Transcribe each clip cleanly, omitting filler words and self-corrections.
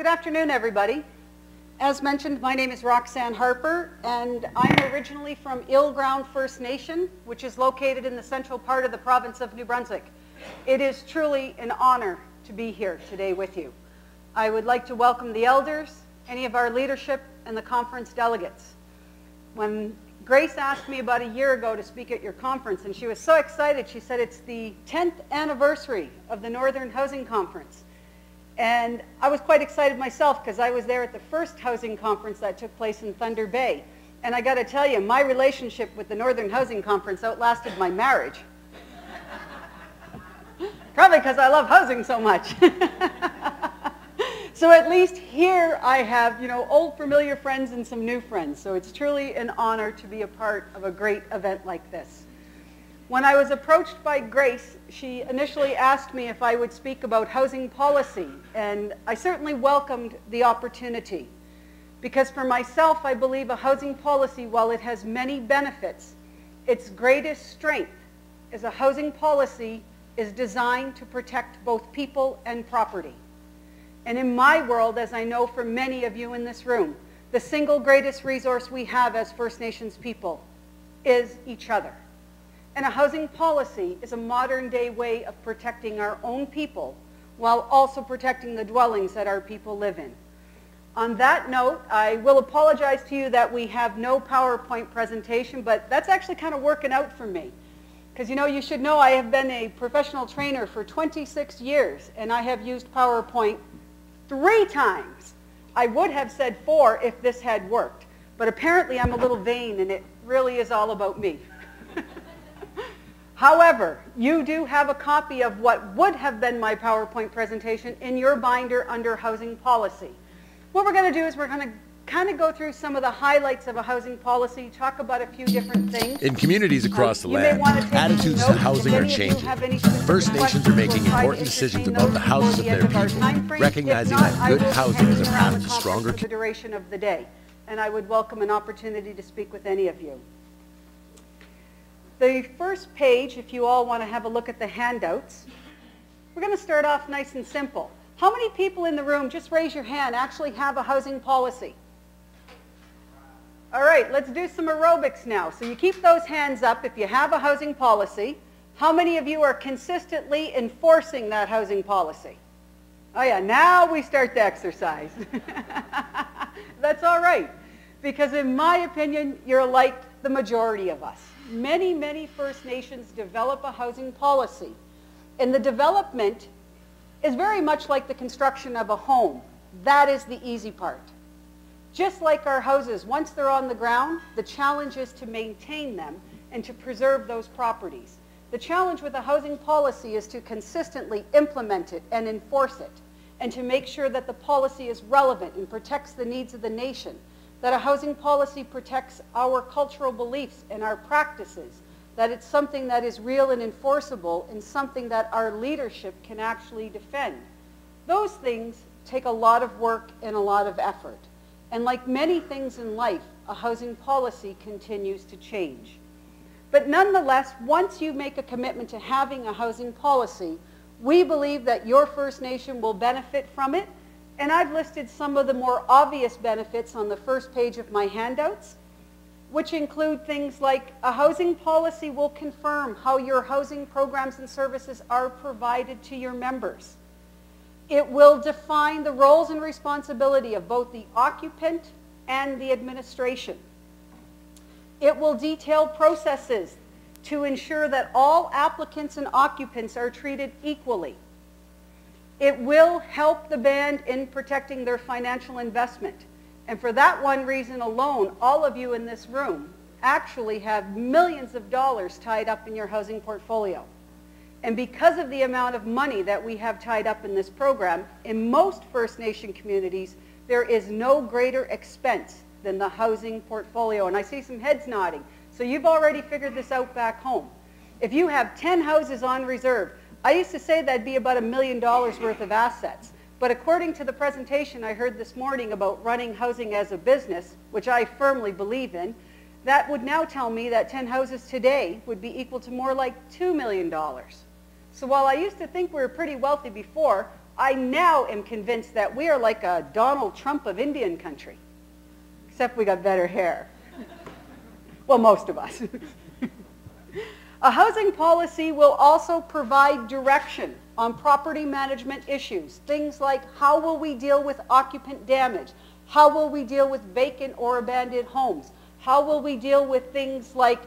Good afternoon, everybody. As mentioned, my name is Roxanne Harper, and I'm originally from Ill Ground First Nation, which is located in the central part of the province of New Brunswick. It is truly an honor to be here today with you. I would like to welcome the elders, any of our leadership, and the conference delegates. When Grace asked me about a year ago to speak at your conference, and she was so excited, she said it's the 10th anniversary of the Northern Housing Conference. And I was quite excited myself because I was there at the first housing conference that took place in Thunder Bay. And I got to tell you, my relationship with the Northern Housing Conference outlasted my marriage. Probably because I love housing so much. So at least here I have, old familiar friends and some new friends. So it's truly an honor to be a part of a great event like this. When I was approached by Grace, she initially asked me if I would speak about housing policy, and I certainly welcomed the opportunity. Because for myself, I believe a housing policy, while it has many benefits, its greatest strength is a housing policy is designed to protect both people and property. And in my world, as I know for many of you in this room, the single greatest resource we have as First Nations people is each other. And a housing policy is a modern-day way of protecting our own people while also protecting the dwellings that our people live in. On that note, I will apologize to you that we have no PowerPoint presentation, but that's actually kind of working out for me. Because you should know I have been a professional trainer for 26 years, and I have used PowerPoint 3 times. I would have said 4 if this had worked, but apparently I'm a little vain, and it really is all about me. However, you do have a copy of what would have been my PowerPoint presentation in your binder under housing policy. What we're going to do is we're going to kind of go through some of the highlights of a housing policy, talk about a few different things. In communities across the land, attitudes to housing are changing. First Nations are making important decisions about the houses of their people, recognizing that good housing is a path to stronger the duration of the day, and I would welcome an opportunity to speak with any of you. The first page, if you all want to have a look at the handouts, we're going to start off nice and simple. How many people in the room, just raise your hand, actually have a housing policy? All right, let's do some aerobics now. So you keep those hands up if you have a housing policy. How many of you are consistently enforcing that housing policy? Oh yeah, now we start the exercise. That's all right, because in my opinion, you're like the majority of us. Many, many First Nations develop a housing policy, and the development is very much like the construction of a home. That is the easy part. Just like our houses, once they're on the ground, the challenge is to maintain them and to preserve those properties. The challenge with a housing policy is to consistently implement it and enforce it, and to make sure that the policy is relevant and protects the needs of the nation, that a housing policy protects our cultural beliefs and our practices, that it's something that is real and enforceable and something that our leadership can actually defend. Those things take a lot of work and a lot of effort. And like many things in life, a housing policy continues to change. But nonetheless, once you make a commitment to having a housing policy, we believe that your First Nation will benefit from it. And I've listed some of the more obvious benefits on the first page of my handouts, which include things like a housing policy will confirm how your housing programs and services are provided to your members. It will define the roles and responsibility of both the occupant and the administration. It will detail processes to ensure that all applicants and occupants are treated equally. It will help the band in protecting their financial investment. And for that one reason alone, all of you in this room actually have millions of dollars tied up in your housing portfolio. And because of the amount of money that we have tied up in this program, in most First Nation communities, there is no greater expense than the housing portfolio. And I see some heads nodding. So you've already figured this out back home. If you have 10 houses on reserve, I used to say that'd be about $1 million worth of assets. But according to the presentation I heard this morning about running housing as a business, which I firmly believe in, that would now tell me that 10 houses today would be equal to more like $2 million. So while I used to think we were pretty wealthy before, I now am convinced that we are like a Donald Trump of Indian country, except we got better hair. Well, most of us. A housing policy will also provide direction on property management issues. Things like how will we deal with occupant damage? How will we deal with vacant or abandoned homes? How will we deal with things like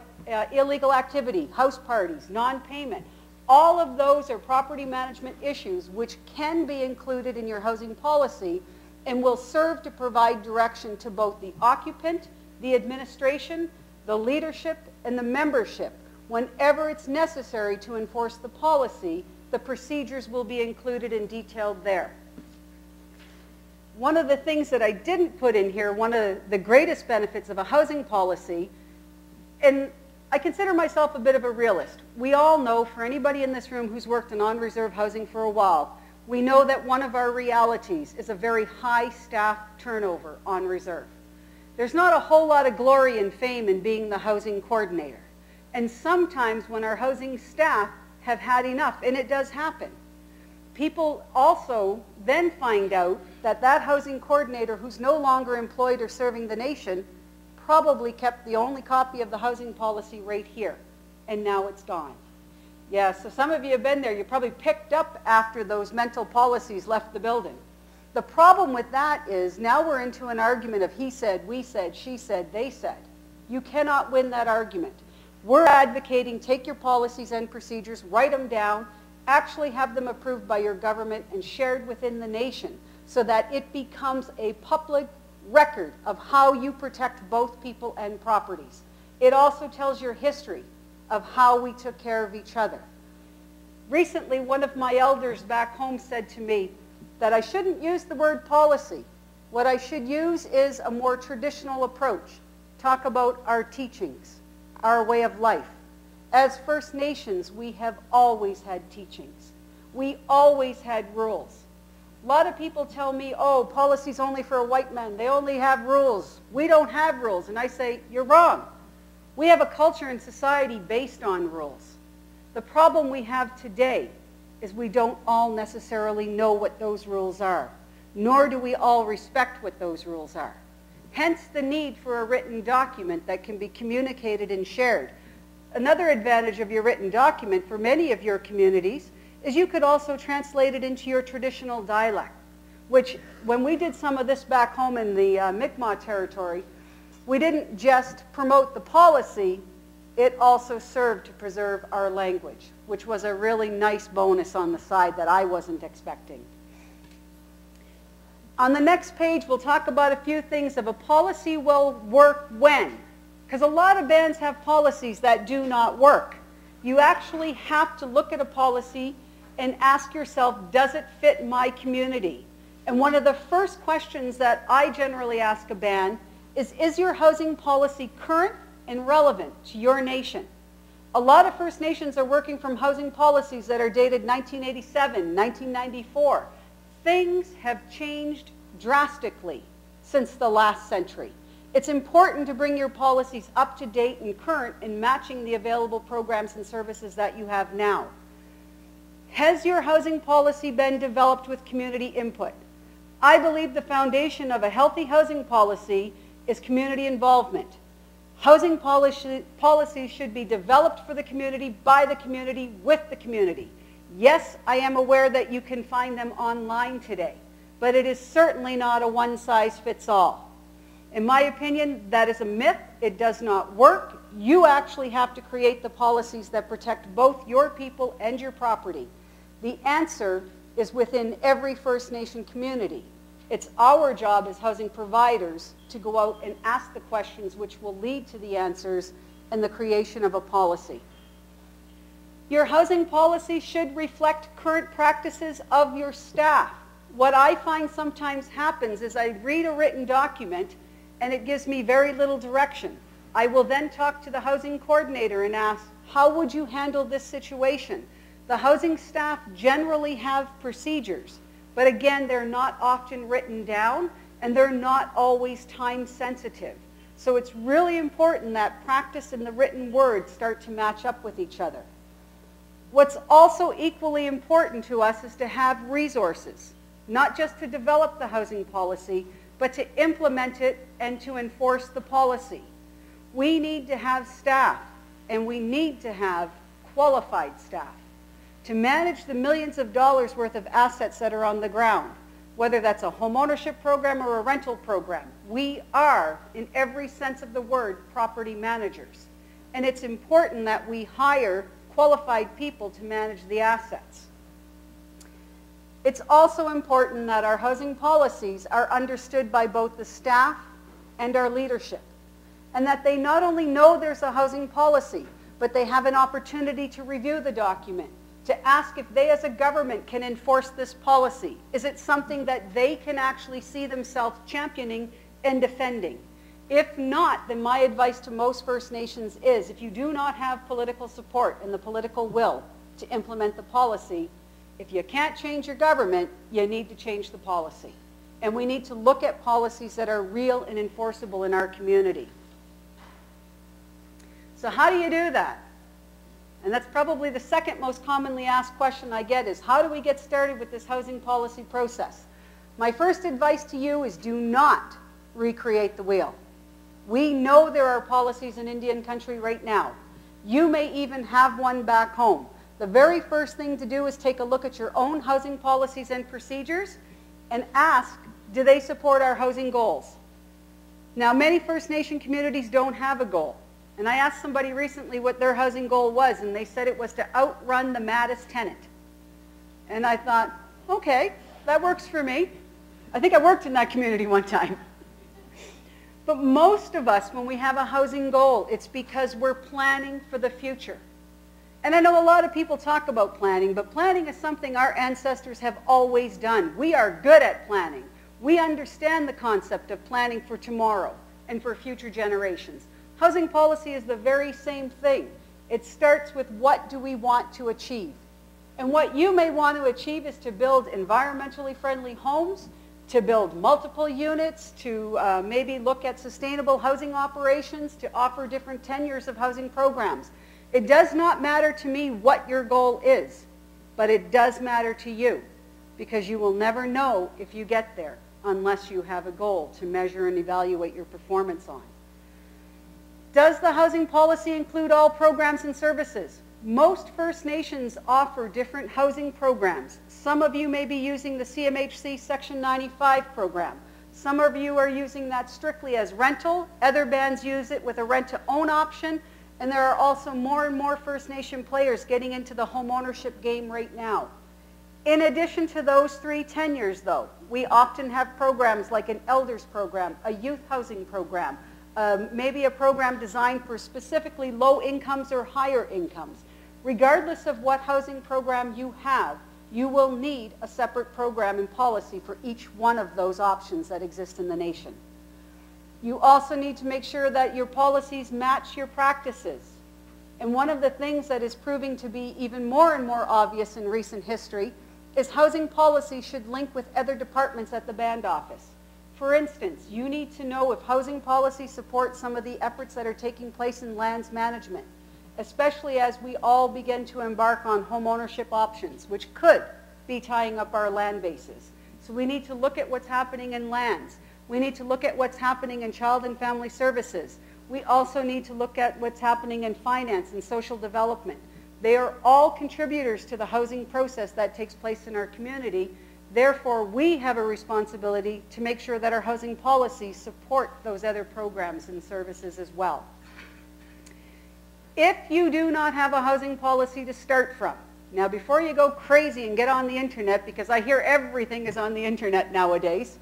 illegal activity, house parties, non-payment? All of those are property management issues which can be included in your housing policy and will serve to provide direction to both the occupant, the administration, the leadership, and the membership. Whenever it's necessary to enforce the policy, the procedures will be included and detailed there. One of the things that I didn't put in here, one of the greatest benefits of a housing policy, and I consider myself a bit of a realist. We all know, for anybody in this room who's worked in on-reserve housing for a while, we know that one of our realities is a very high staff turnover on reserve. There's not a whole lot of glory and fame in being the housing coordinator. And sometimes when our housing staff have had enough, and it does happen, people also then find out that that housing coordinator who's no longer employed or serving the nation probably kept the only copy of the housing policy right here, and now it's gone. Yeah, so some of you have been there. You probably picked up after those mental policies left the building. The problem with that is now we're into an argument of he said, we said, she said, they said. You cannot win that argument. We're advocating take your policies and procedures, write them down, actually have them approved by your government and shared within the nation so that it becomes a public record of how you protect both people and properties. It also tells your history of how we took care of each other. Recently, one of my elders back home said to me that I shouldn't use the word policy. What I should use is a more traditional approach. Talk about our teachings, our way of life. As First Nations, we have always had teachings. We always had rules. A lot of people tell me, oh, policy's only for a white man. They only have rules. We don't have rules. And I say, you're wrong. We have a culture and society based on rules. The problem we have today is we don't all necessarily know what those rules are, nor do we all respect what those rules are. Hence the need for a written document that can be communicated and shared. Another advantage of your written document for many of your communities is you could also translate it into your traditional dialect, which when we did some of this back home in the Mi'kmaq territory, we didn't just promote the policy, it also served to preserve our language, which was a really nice bonus on the side that I wasn't expecting. On the next page, we'll talk about a few things of a policy will work when, because a lot of bands have policies that do not work. You actually have to look at a policy and ask yourself, does it fit my community? And one of the first questions that I generally ask a band is your housing policy current and relevant to your nation? A lot of First Nations are working from housing policies that are dated 1987, 1994. Things have changed drastically since the last century. It's important to bring your policies up to date and current in matching the available programs and services that you have now. Has your housing policy been developed with community input? I believe the foundation of a healthy housing policy is community involvement. Housing policies should be developed for the community, by the community, with the community. Yes, I am aware that you can find them online today, but it is certainly not a one-size-fits-all. In my opinion, that is a myth. It does not work. You actually have to create the policies that protect both your people and your property. The answer is within every First Nation community. It's our job as housing providers to go out and ask the questions which will lead to the answers and the creation of a policy. Your housing policy should reflect current practices of your staff. What I find sometimes happens is I read a written document and it gives me very little direction. I will then talk to the housing coordinator and ask, how would you handle this situation? The housing staff generally have procedures, but again, they're not often written down and they're not always time sensitive. So it's really important that practice and the written word start to match up with each other. What's also equally important to us is to have resources, not just to develop the housing policy, but to implement it and to enforce the policy. We need to have staff, and we need to have qualified staff to manage the millions of dollars worth of assets that are on the ground, whether that's a homeownership program or a rental program. We are, in every sense of the word, property managers. And it's important that we hire qualified people to manage the assets. It's also important that our housing policies are understood by both the staff and our leadership, and that they not only know there's a housing policy, but they have an opportunity to review the document, to ask if they as a government can enforce this policy. Is it something that they can actually see themselves championing and defending? If not, then my advice to most First Nations is, if you do not have political support and the political will to implement the policy, if you can't change your government, you need to change the policy. And we need to look at policies that are real and enforceable in our community. So how do you do that? And that's probably the second most commonly asked question I get is, how do we get started with this housing policy process? My first advice to you is, do not recreate the wheel. We know there are policies in Indian country right now. You may even have one back home. The very first thing to do is take a look at your own housing policies and procedures and ask, do they support our housing goals? Now, many First Nation communities don't have a goal. And I asked somebody recently what their housing goal was, and they said it was to outrun the maddest tenant. And I thought, okay, that works for me. I think I worked in that community one time. But most of us, when we have a housing goal, it's because we're planning for the future. And I know a lot of people talk about planning, but planning is something our ancestors have always done. We are good at planning. We understand the concept of planning for tomorrow and for future generations. Housing policy is the very same thing. It starts with, what do we want to achieve? And what you may want to achieve is to build environmentally friendly homes, to build multiple units, to maybe look at sustainable housing operations, to offer different tenures of housing programs. It does not matter to me what your goal is, but it does matter to you, because you will never know if you get there unless you have a goal to measure and evaluate your performance on. Does the housing policy include all programs and services? Most First Nations offer different housing programs. Some of you may be using the CMHC Section 95 program. Some of you are using that strictly as rental. Other bands use it with a rent-to-own option. And there are also more and more First Nation players getting into the home ownership game right now. In addition to those three tenures, though, we often have programs like an elders program, a youth housing program, maybe a program designed for specifically low incomes or higher incomes. Regardless of what housing program you have, you will need a separate program and policy for each one of those options that exist in the nation. You also need to make sure that your policies match your practices. And one of the things that is proving to be even more and more obvious in recent history is housing policy should link with other departments at the band office. For instance, you need to know if housing policy supports some of the efforts that are taking place in lands management, especially as we all begin to embark on home ownership options, which could be tying up our land bases. So we need to look at what's happening in lands. We need to look at what's happening in child and family services. We also need to look at what's happening in finance and social development. They are all contributors to the housing process that takes place in our community. Therefore, we have a responsibility to make sure that our housing policies support those other programs and services as well. If you do not have a housing policy to start from, now before you go crazy and get on the internet, because I hear everything is on the internet nowadays,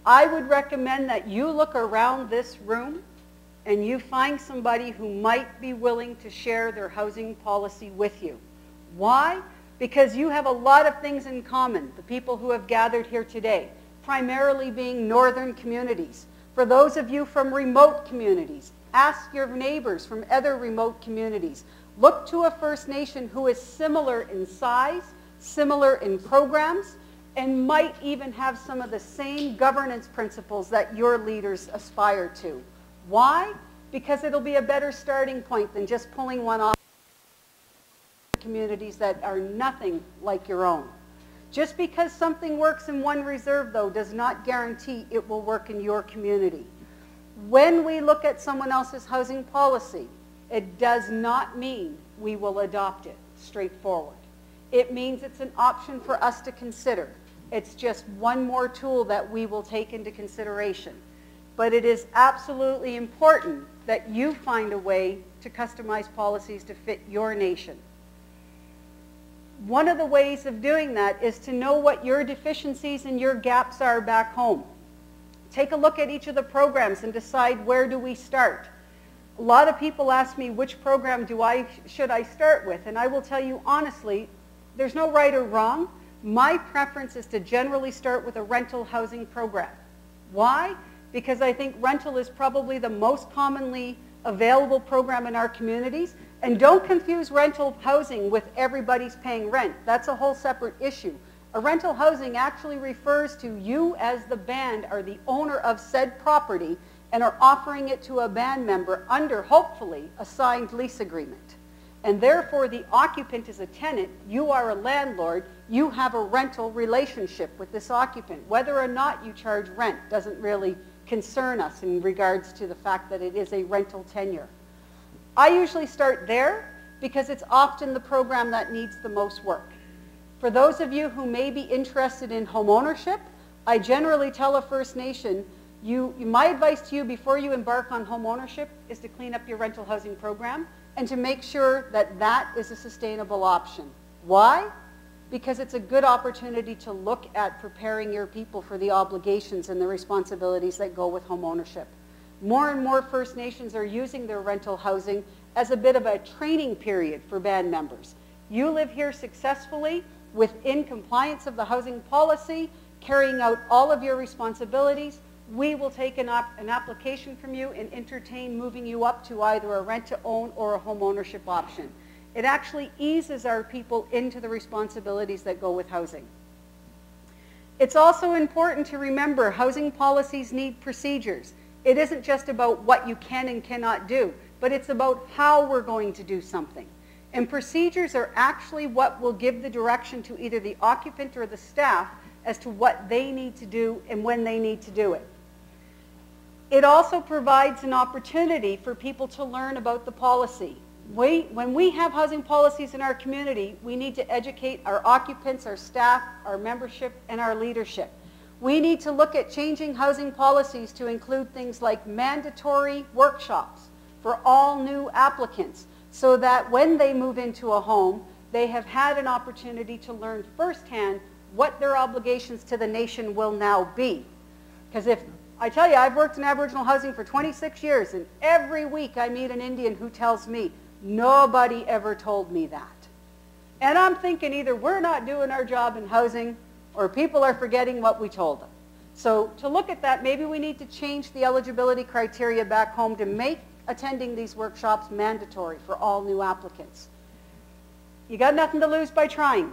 I would recommend that you look around this room and you find somebody who might be willing to share their housing policy with you. Why? Because you have a lot of things in common, the people who have gathered here today, primarily being northern communities. For those of you from remote communities, ask your neighbors from other remote communities. Look to a First Nation who is similar in size, similar in programs, and might even have some of the same governance principles that your leaders aspire to. Why? Because it'll be a better starting point than just pulling one off communities that are nothing like your own. Just because something works in one reserve, though, does not guarantee it will work in your community. When we look at someone else's housing policy, it does not mean we will adopt it straightforward. It means it's an option for us to consider. It's just one more tool that we will take into consideration. But it is absolutely important that you find a way to customize policies to fit your nation. One of the ways of doing that is to know what your deficiencies and your gaps are back home. Take a look at each of the programs and decide, where do we start? A lot of people ask me, which program should I start with? And I will tell you honestly, there's no right or wrong. My preference is to generally start with a rental housing program. Why? Because I think rental is probably the most commonly available program in our communities. And don't confuse rental housing with everybody's paying rent. That's a whole separate issue. A rental housing actually refers to you as the band are the owner of said property and are offering it to a band member under, hopefully, a signed lease agreement. And therefore, the occupant is a tenant, you are a landlord, you have a rental relationship with this occupant. Whether or not you charge rent doesn't really concern us in regards to the fact that it is a rental tenure. I usually start there because it's often the program that needs the most work. For those of you who may be interested in home ownership, I generally tell a First Nation, my advice to you before you embark on home ownership is to clean up your rental housing program and to make sure that that is a sustainable option. Why? Because it's a good opportunity to look at preparing your people for the obligations and the responsibilities that go with home ownership. More and more First Nations are using their rental housing as a bit of a training period for band members. You live here successfully within compliance of the housing policy, carrying out all of your responsibilities. We will take an application from you and entertain moving you up to either a rent-to-own or a home ownership option. It actually eases our people into the responsibilities that go with housing. It's also important to remember housing policies need procedures. It isn't just about what you can and cannot do, but it's about how we're going to do something. And procedures are actually what will give the direction to either the occupant or the staff as to what they need to do and when they need to do it. It also provides an opportunity for people to learn about the policy. When we have housing policies in our community, we need to educate our occupants, our staff, our membership, and our leadership. We need to look at changing housing policies to include things like mandatory workshops for all new applicants, so that when they move into a home, they have had an opportunity to learn firsthand what their obligations to the nation will now be. Because if I tell you, I've worked in Aboriginal housing for 26 years, and every week I meet an Indian who tells me, nobody ever told me that. And I'm thinking either we're not doing our job in housing, or people are forgetting what we told them. So to look at that, maybe we need to change the eligibility criteria back home to make attending these workshops mandatory for all new applicants. You got nothing to lose by trying.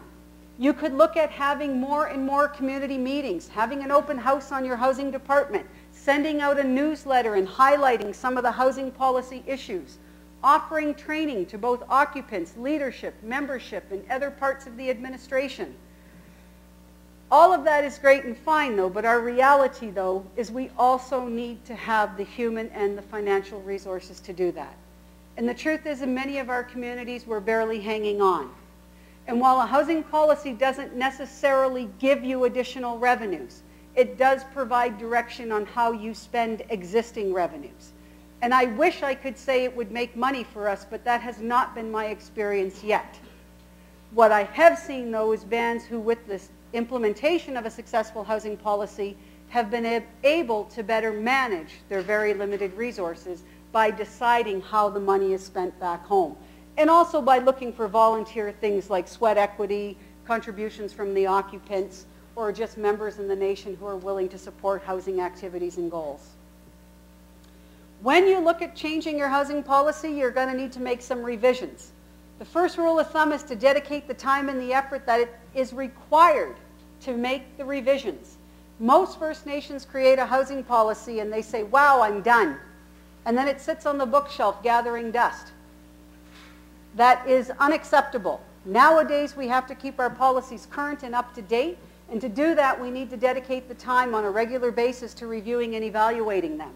You could look at having more and more community meetings, having an open house on your housing department, sending out a newsletter and highlighting some of the housing policy issues, offering training to both occupants, leadership, membership, and other parts of the administration. All of that is great and fine, though, but our reality, though, is we also need to have the human and the financial resources to do that. And the truth is, in many of our communities, we're barely hanging on. And while a housing policy doesn't necessarily give you additional revenues, it does provide direction on how you spend existing revenues. And I wish I could say it would make money for us, but that has not been my experience yet. What I have seen, though, is bands who, with this implementation of a successful housing policy, have been able to better manage their very limited resources by deciding how the money is spent back home. And also by looking for volunteer things like sweat equity, contributions from the occupants, or just members in the nation who are willing to support housing activities and goals. When you look at changing your housing policy, you're going to need to make some revisions. The first rule of thumb is to dedicate the time and the effort that it is required to make the revisions. Most First Nations create a housing policy and they say, wow, I'm done. And then it sits on the bookshelf gathering dust. That is unacceptable. Nowadays, we have to keep our policies current and up to date, and to do that, we need to dedicate the time on a regular basis to reviewing and evaluating them.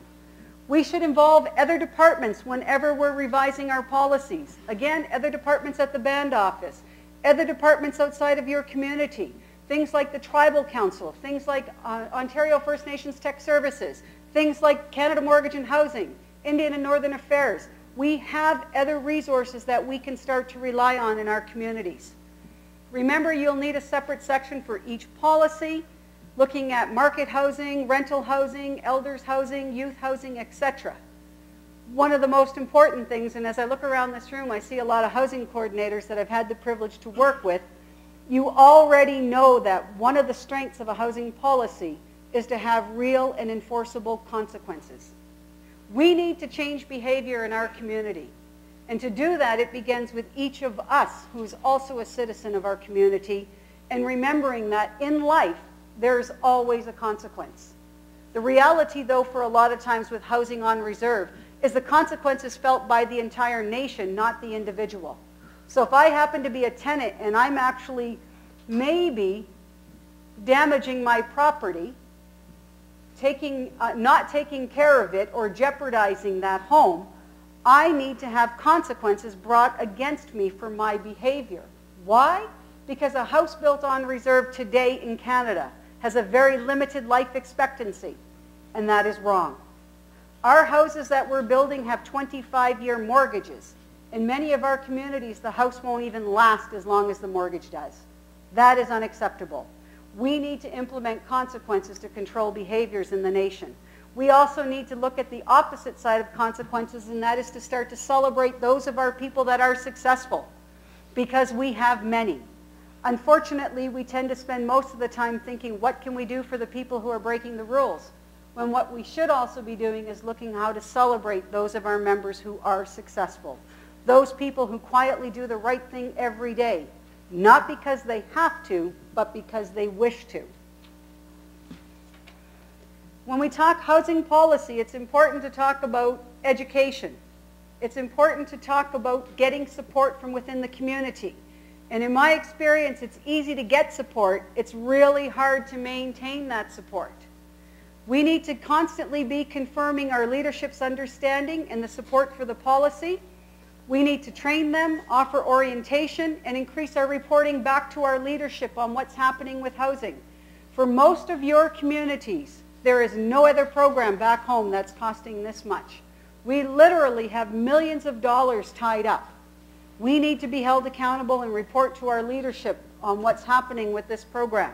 We should involve other departments whenever we're revising our policies. Again, other departments at the band office, other departments outside of your community, things like the Tribal Council, things like Ontario First Nations Tech Services, things like Canada Mortgage and Housing, Indian and Northern Affairs. We have other resources that we can start to rely on in our communities. Remember, you'll need a separate section for each policy, looking at market housing, rental housing, elders housing, youth housing, etc. One of the most important things, and as I look around this room, I see a lot of housing coordinators that I've had the privilege to work with. You already know that one of the strengths of a housing policy is to have real and enforceable consequences. We need to change behavior in our community. And to do that, it begins with each of us, who's also a citizen of our community, and remembering that in life, there's always a consequence. The reality, though, for a lot of times with housing on reserve, is the consequence is felt by the entire nation, not the individual. So if I happen to be a tenant and I'm actually maybe damaging my property, not taking care of it or jeopardizing that home, I need to have consequences brought against me for my behavior. Why? Because a house built on reserve today in Canada has a very limited life expectancy, and that is wrong. Our houses that we're building have 25-year mortgages. In many of our communities, the house won't even last as long as the mortgage does. That is unacceptable. We need to implement consequences to control behaviors in the nation. We also need to look at the opposite side of consequences, and that is to start to celebrate those of our people that are successful, because we have many. Unfortunately, we tend to spend most of the time thinking, what can we do for the people who are breaking the rules? When what we should also be doing is looking how to celebrate those of our members who are successful. Those people who quietly do the right thing every day, not because they have to, but because they wish to. When we talk housing policy, it's important to talk about education. It's important to talk about getting support from within the community. And in my experience, it's easy to get support. It's really hard to maintain that support. We need to constantly be confirming our leadership's understanding and the support for the policy. We need to train them, offer orientation, and increase our reporting back to our leadership on what's happening with housing. For most of your communities, there is no other program back home that's costing this much. We literally have millions of dollars tied up. We need to be held accountable and report to our leadership on what's happening with this program.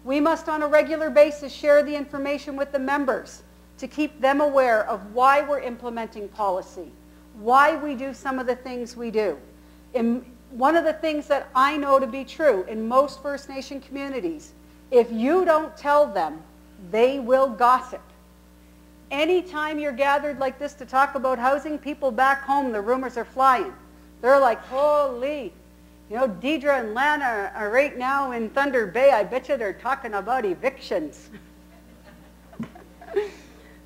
We must on a regular basis share the information with the members to keep them aware of why we're implementing policy, why we do some of the things we do. And one of the things that I know to be true in most First Nation communities, if you don't tell them, they will gossip. Anytime you're gathered like this to talk about housing, people back home, the rumors are flying. They're like, holy, you know, Deidre and Lana are right now in Thunder Bay. I bet you they're talking about evictions.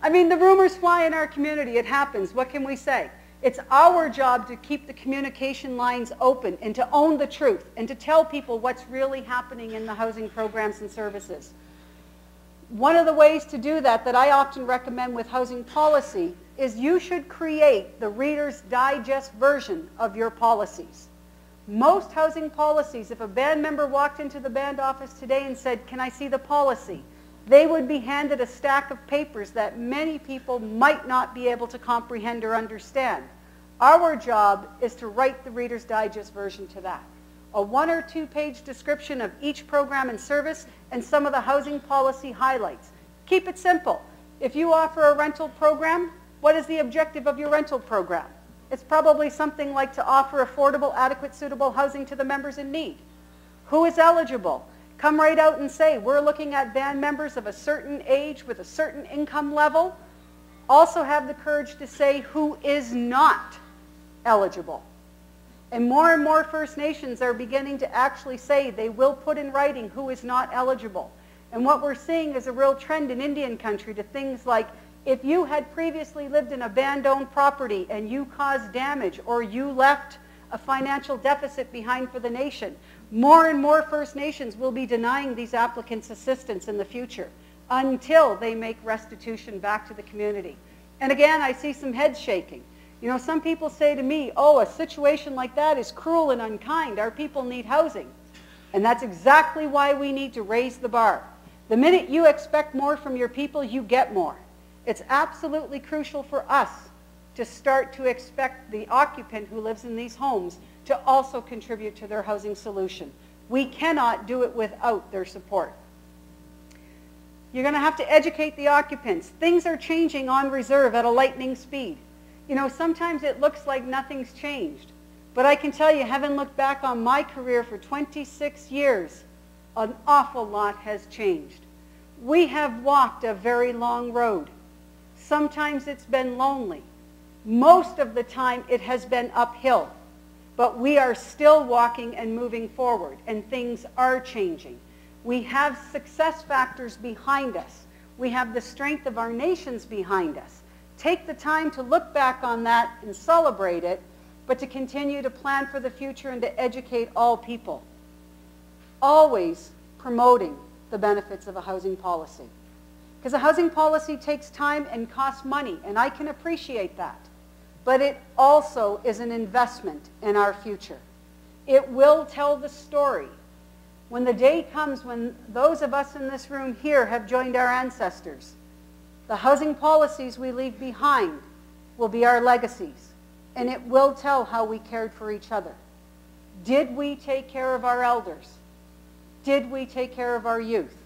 I mean, the rumors fly in our community. It happens. What can we say? It's our job to keep the communication lines open and to own the truth and to tell people what's really happening in the housing programs and services. One of the ways to do that I often recommend with housing policy is you should create the Reader's Digest version of your policies. Most housing policies, if a band member walked into the band office today and said, "Can I see the policy?" they would be handed a stack of papers that many people might not be able to comprehend or understand. Our job is to write the Reader's Digest version to that. A 1 or 2 page description of each program and service and some of the housing policy highlights. Keep it simple. If you offer a rental program, what is the objective of your rental program? It's probably something like to offer affordable, adequate, suitable housing to the members in need. Who is eligible? Come right out and say, we're looking at band members of a certain age with a certain income level. Also have the courage to say who is not eligible. And more First Nations are beginning to actually say they will put in writing who is not eligible. And what we're seeing is a real trend in Indian country to things like, if you had previously lived in a band-owned property and you caused damage or you left a financial deficit behind for the nation. More and more First Nations will be denying these applicants assistance in the future until they make restitution back to the community. And again, I see some heads shaking. You know, some people say to me, oh, a situation like that is cruel and unkind. Our people need housing. And that's exactly why we need to raise the bar. The minute you expect more from your people, you get more. It's absolutely crucial for us to start to expect the occupant who lives in these homes to also contribute to their housing solution. We cannot do it without their support. You're going to have to educate the occupants. Things are changing on reserve at a lightning speed. You know, sometimes it looks like nothing's changed. But I can tell you, having looked back on my career for 26 years, an awful lot has changed. We have walked a very long road. Sometimes it's been lonely. Most of the time it has been uphill. But we are still walking and moving forward, and things are changing. We have success factors behind us. We have the strength of our nations behind us. Take the time to look back on that and celebrate it, but to continue to plan for the future and to educate all people. Always promoting the benefits of a housing policy. Because a housing policy takes time and costs money, and I can appreciate that. But it also is an investment in our future. It will tell the story. When the day comes when those of us in this room here have joined our ancestors, the housing policies we leave behind will be our legacies, and it will tell how we cared for each other. Did we take care of our elders? Did we take care of our youth?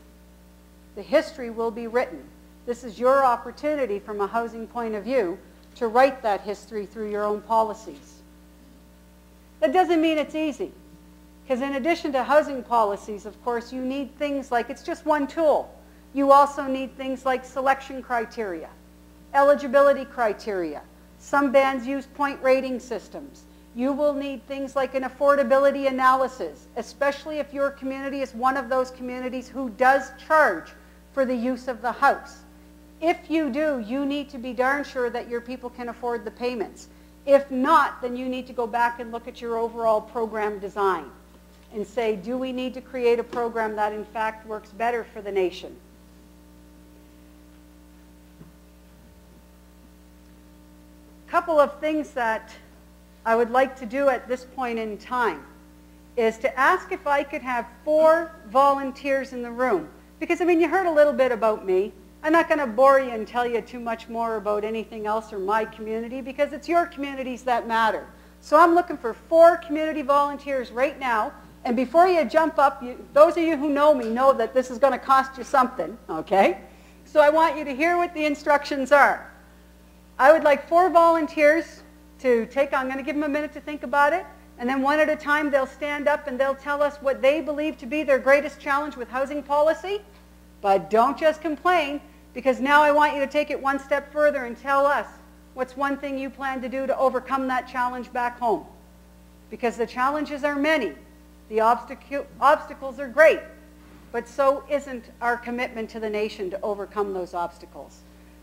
The history will be written. This is your opportunity from a housing point of view to write that history through your own policies. That doesn't mean it's easy, because in addition to housing policies, of course, you need things like, it's just one tool. You also need things like selection criteria, eligibility criteria. Some bands use point rating systems. You will need things like an affordability analysis, especially if your community is one of those communities who does charge for the use of the house. If you do, you need to be darn sure that your people can afford the payments. If not, then you need to go back and look at your overall program design and say, do we need to create a program that in fact works better for the nation? A couple of things that I would like to do at this point in time is to ask if I could have 4 volunteers in the room. Because, I mean, you heard a little bit about me. I'm not going to bore you and tell you too much more about anything else or my community, because it's your communities that matter. So I'm looking for 4 community volunteers right now. And before you jump up, those of you who know me know that this is going to cost you something, okay? So I want you to hear what the instructions are. I would like 4 volunteers to take on. I'm going to give them a minute to think about it. And then one at a time, they'll stand up and they'll tell us what they believe to be their greatest challenge with housing policy. But don't just complain, because now I want you to take it one step further and tell us what's one thing you plan to do to overcome that challenge back home. Because the challenges are many. The obstacles are great, but so isn't our commitment to the nation to overcome those obstacles.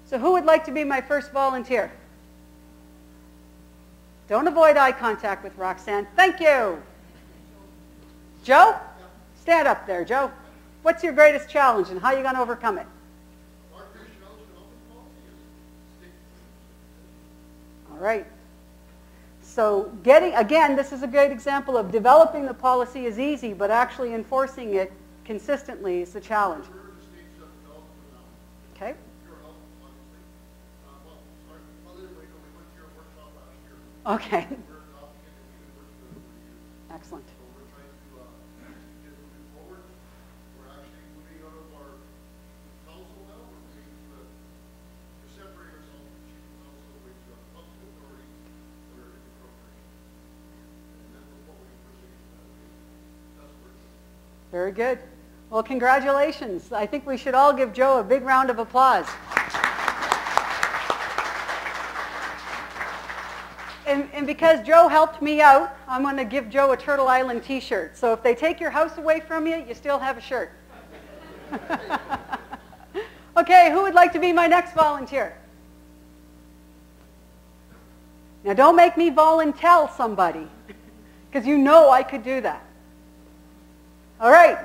So who would like to be my first volunteer? Don't avoid eye contact with Roxanne. Thank you. Joe? Stand up there, Joe. What's your greatest challenge and how are you going to overcome it? All right. So again, this is a great example of developing the policy is easy, but actually enforcing it consistently is the challenge. Okay. Okay. Excellent. Very good. Well, congratulations. I think we should all give Joe a big round of applause. And because Joe helped me out, I'm going to give Joe a Turtle Island t-shirt. So if they take your house away from you, you still have a shirt. Okay, who would like to be my next volunteer? Now don't make me volunteer somebody. because you know I could do that. All right.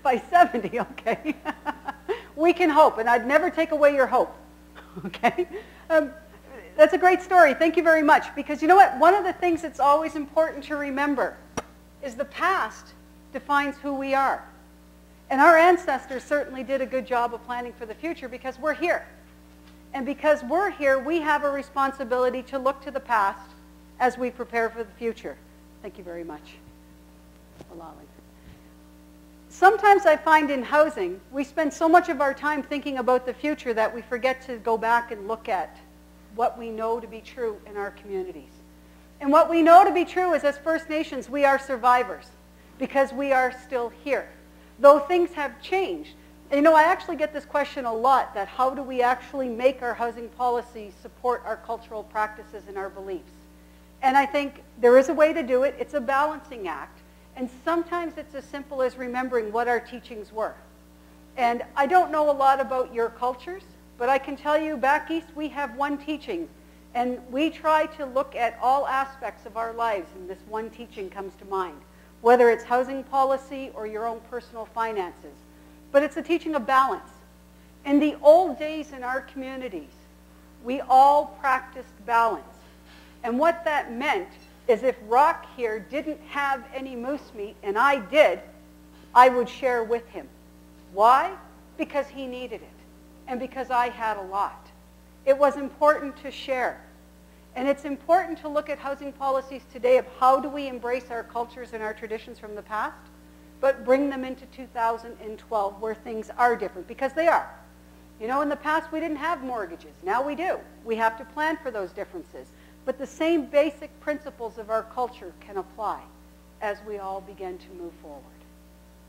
By 70, okay. We can hope, and I'd never take away your hope, okay? That's a great story. Thank you very much. Because you know what? One of the things that's always important to remember is the past defines who we are. And our ancestors certainly did a good job of planning for the future because we're here. And because we're here, we have a responsibility to look to the past as we prepare for the future. Thank you very much for allowing. Sometimes I find in housing, we spend so much of our time thinking about the future that we forget to go back and look at what we know to be true in our communities. And what we know to be true is as First Nations, we are survivors because we are still here. Though things have changed. And you know, I actually get this question a lot, that how do we actually make our housing policy support our cultural practices and our beliefs? And I think there is a way to do it. It's a balancing act. And sometimes it's as simple as remembering what our teachings were. And I don't know a lot about your cultures, but I can tell you back east we have one teaching. And we try to look at all aspects of our lives, and this one teaching comes to mind, whether it's housing policy or your own personal finances. But it's a teaching of balance. In the old days in our communities, we all practiced balance. And what that meant is if Rock here didn't have any moose meat, and I did, I would share with him. Why? Because he needed it, and because I had a lot. It was important to share. And it's important to look at housing policies today of how do we embrace our cultures and our traditions from the past, but bring them into 2012 where things are different, because they are. You know, in the past we didn't have mortgages. Now we do. We have to plan for those differences. But the same basic principles of our culture can apply as we all begin to move forward.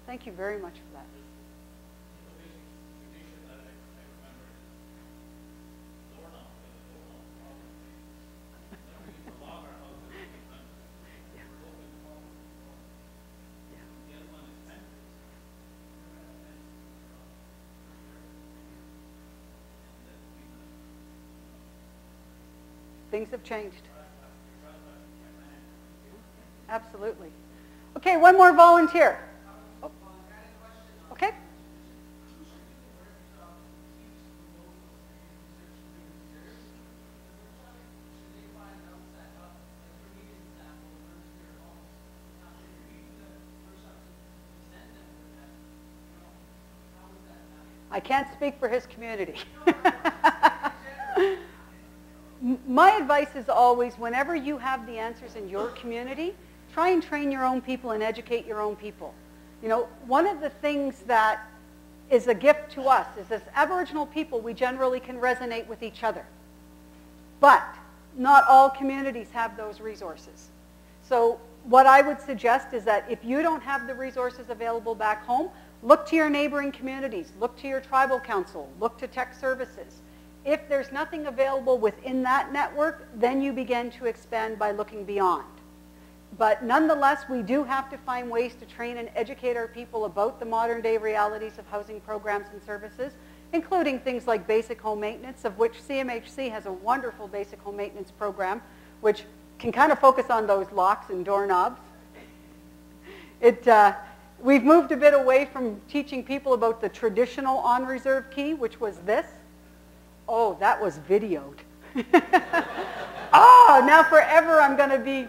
Thank you very much for that. Things have changed. Absolutely. Okay, one more volunteer. Oh. Okay. I can't speak for his community. My advice is always, whenever you have the answers in your community, try and train your own people and educate your own people. You know, one of the things that is a gift to us is as Aboriginal people, we generally can resonate with each other. But not all communities have those resources. So what I would suggest is that if you don't have the resources available back home, Look to your neighboring communities. Look to your tribal council. Look to tech services. If there's nothing available within that network, then you begin to expand by looking beyond. But nonetheless, we do have to find ways to train and educate our people about the modern day realities of housing programs and services, including things like basic home maintenance, of which CMHC has a wonderful basic home maintenance program, which can kind of focus on those locks and doorknobs. We've moved a bit away from teaching people about the traditional on-reserve key, which was this. Oh, that was videoed. Oh, now forever I'm going to be,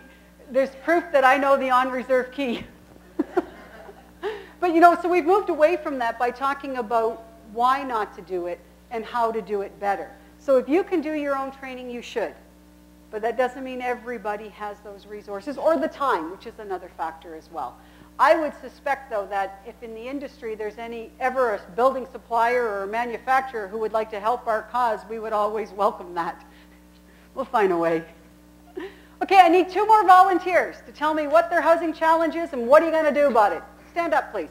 there's proof that I know the on-reserve key. But, you know, so we've moved away from that by talking about why not to do it and how to do it better. So if you can do your own training, you should. But that doesn't mean everybody has those resources or the time, which is another factor as well. I would suspect, though, that if in the industry there's ever a building supplier or a manufacturer who would like to help our cause, we would always welcome that. We'll find a way. Okay, I need 2 more volunteers to tell me what their housing challenge is and what are you going to do about it. Stand up, please.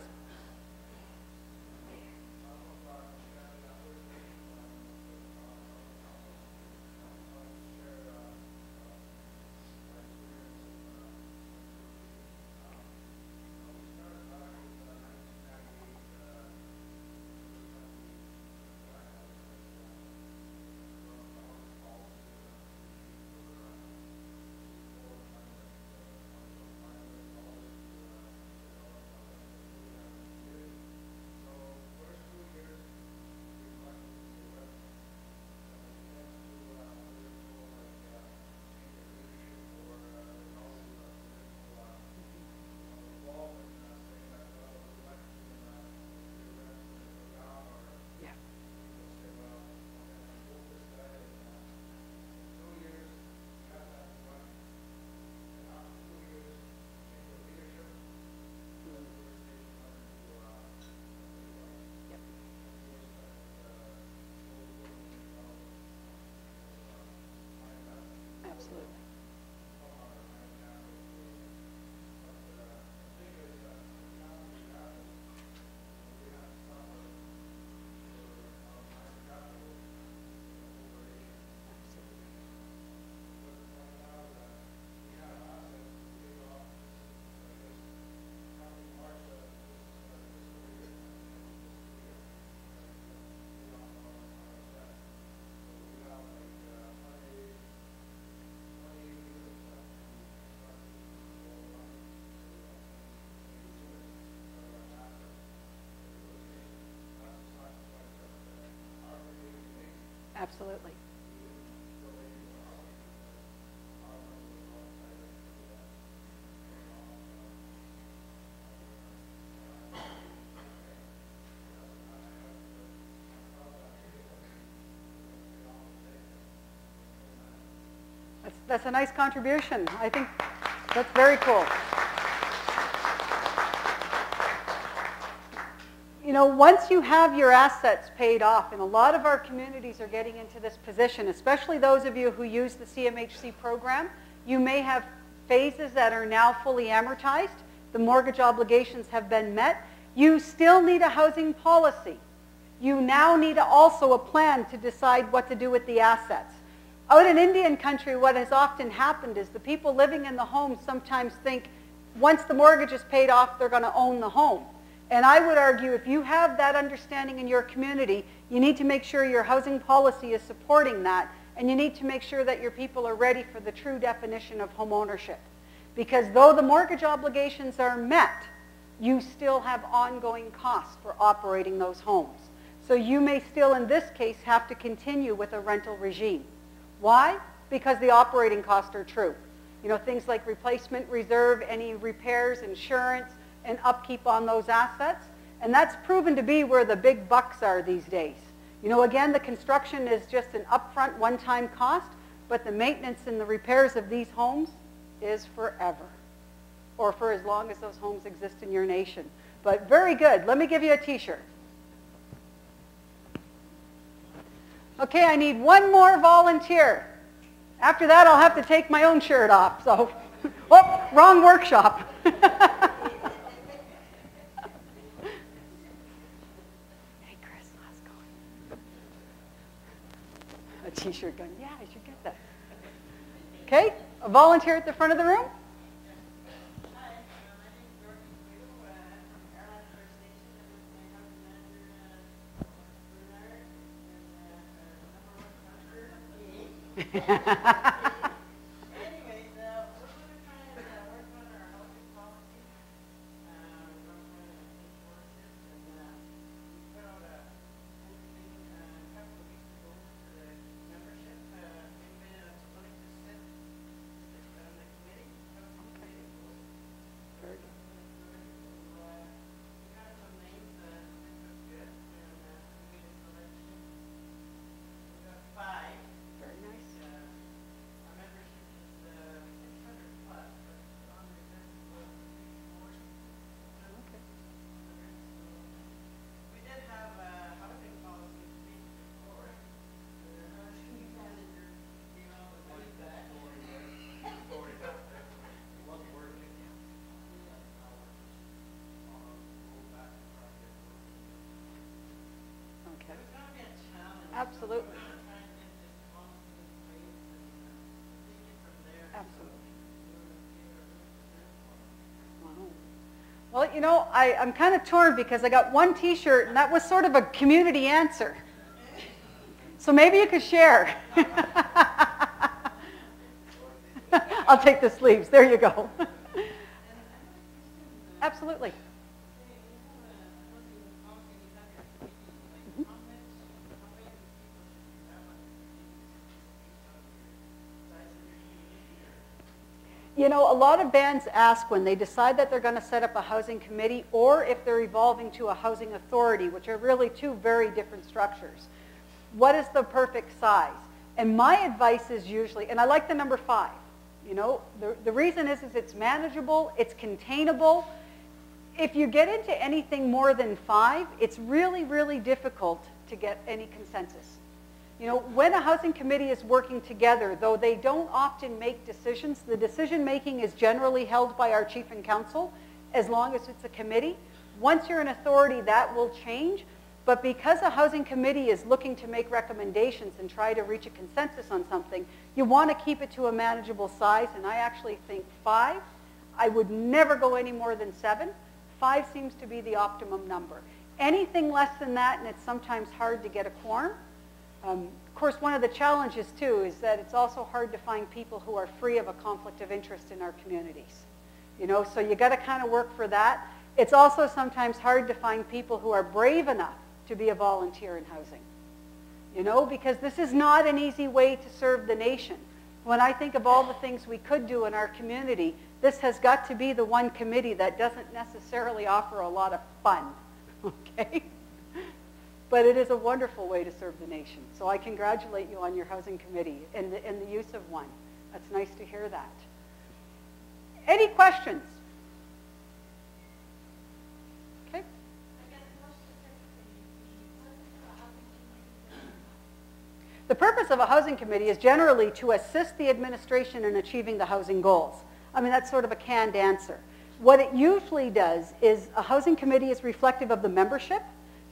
Absolutely. Absolutely. That's a nice contribution. I think that's very cool. You know, once you have your assets paid off, and a lot of our communities are getting into this position, especially those of you who use the CMHC program, you may have phases that are now fully amortized. The mortgage obligations have been met. You still need a housing policy. You now need also a plan to decide what to do with the assets. Out in Indian country, what has often happened is the people living in the home sometimes think once the mortgage is paid off, they're going to own the home. And I would argue if you have that understanding in your community, you need to make sure your housing policy is supporting that, and you need to make sure that your people are ready for the true definition of home ownership. Because though the mortgage obligations are met, you still have ongoing costs for operating those homes. So you may still, in this case, have to continue with a rental regime. Why? Because the operating costs are true. You know, things like replacement reserve, any repairs, insurance, and upkeep on those assets. And that's proven to be where the big bucks are these days. You know, again, the construction is just an upfront one-time cost, but the maintenance and the repairs of these homes is forever, or for as long as those homes exist in your nation. But very good. Let me give you a t-shirt. Okay, I need 1 more volunteer. After that, I'll have to take my own shirt off. So, oh, wrong workshop. T-shirt going, yeah, I should get that. Okay, a volunteer at the front of the room. Absolutely. Absolutely. Wow. Well, you know, I'm kind of torn because I got one T-shirt, and that was sort of a community answer. So maybe you could share. I'll take the sleeves. There you go. Absolutely. You know, a lot of bands ask when they decide that they're going to set up a housing committee or if they're evolving to a housing authority, which are really two very different structures. What is the perfect size? And my advice is usually, and I like the number 5. You know, the reason is it's manageable, it's containable. If you get into anything more than 5, it's really, really difficult to get any consensus. You know, when a housing committee is working together, though they don't often make decisions, the decision making is generally held by our chief and council, as long as it's a committee. Once you're an authority, that will change. But because a housing committee is looking to make recommendations and try to reach a consensus on something, you want to keep it to a manageable size, and I actually think 5. I would never go any more than 7. 5 seems to be the optimum number. Anything less than that, and it's sometimes hard to get a quorum. Of course, one of the challenges, too, is that it's also hard to find people who are free of a conflict of interest in our communities. You know, so you got to kind of work for that. It's also sometimes hard to find people who are brave enough to be a volunteer in housing. You know, because this is not an easy way to serve the nation. When I think of all the things we could do in our community, this has got to be the one committee that doesn't necessarily offer a lot of fun, okay? But it is a wonderful way to serve the nation. So I congratulate you on your housing committee and the use of one. That's nice to hear that. Any questions? Okay. The purpose of a housing committee is generally to assist the administration in achieving the housing goals. I mean, that's sort of a canned answer. What it usually does is a housing committee is reflective of the membership.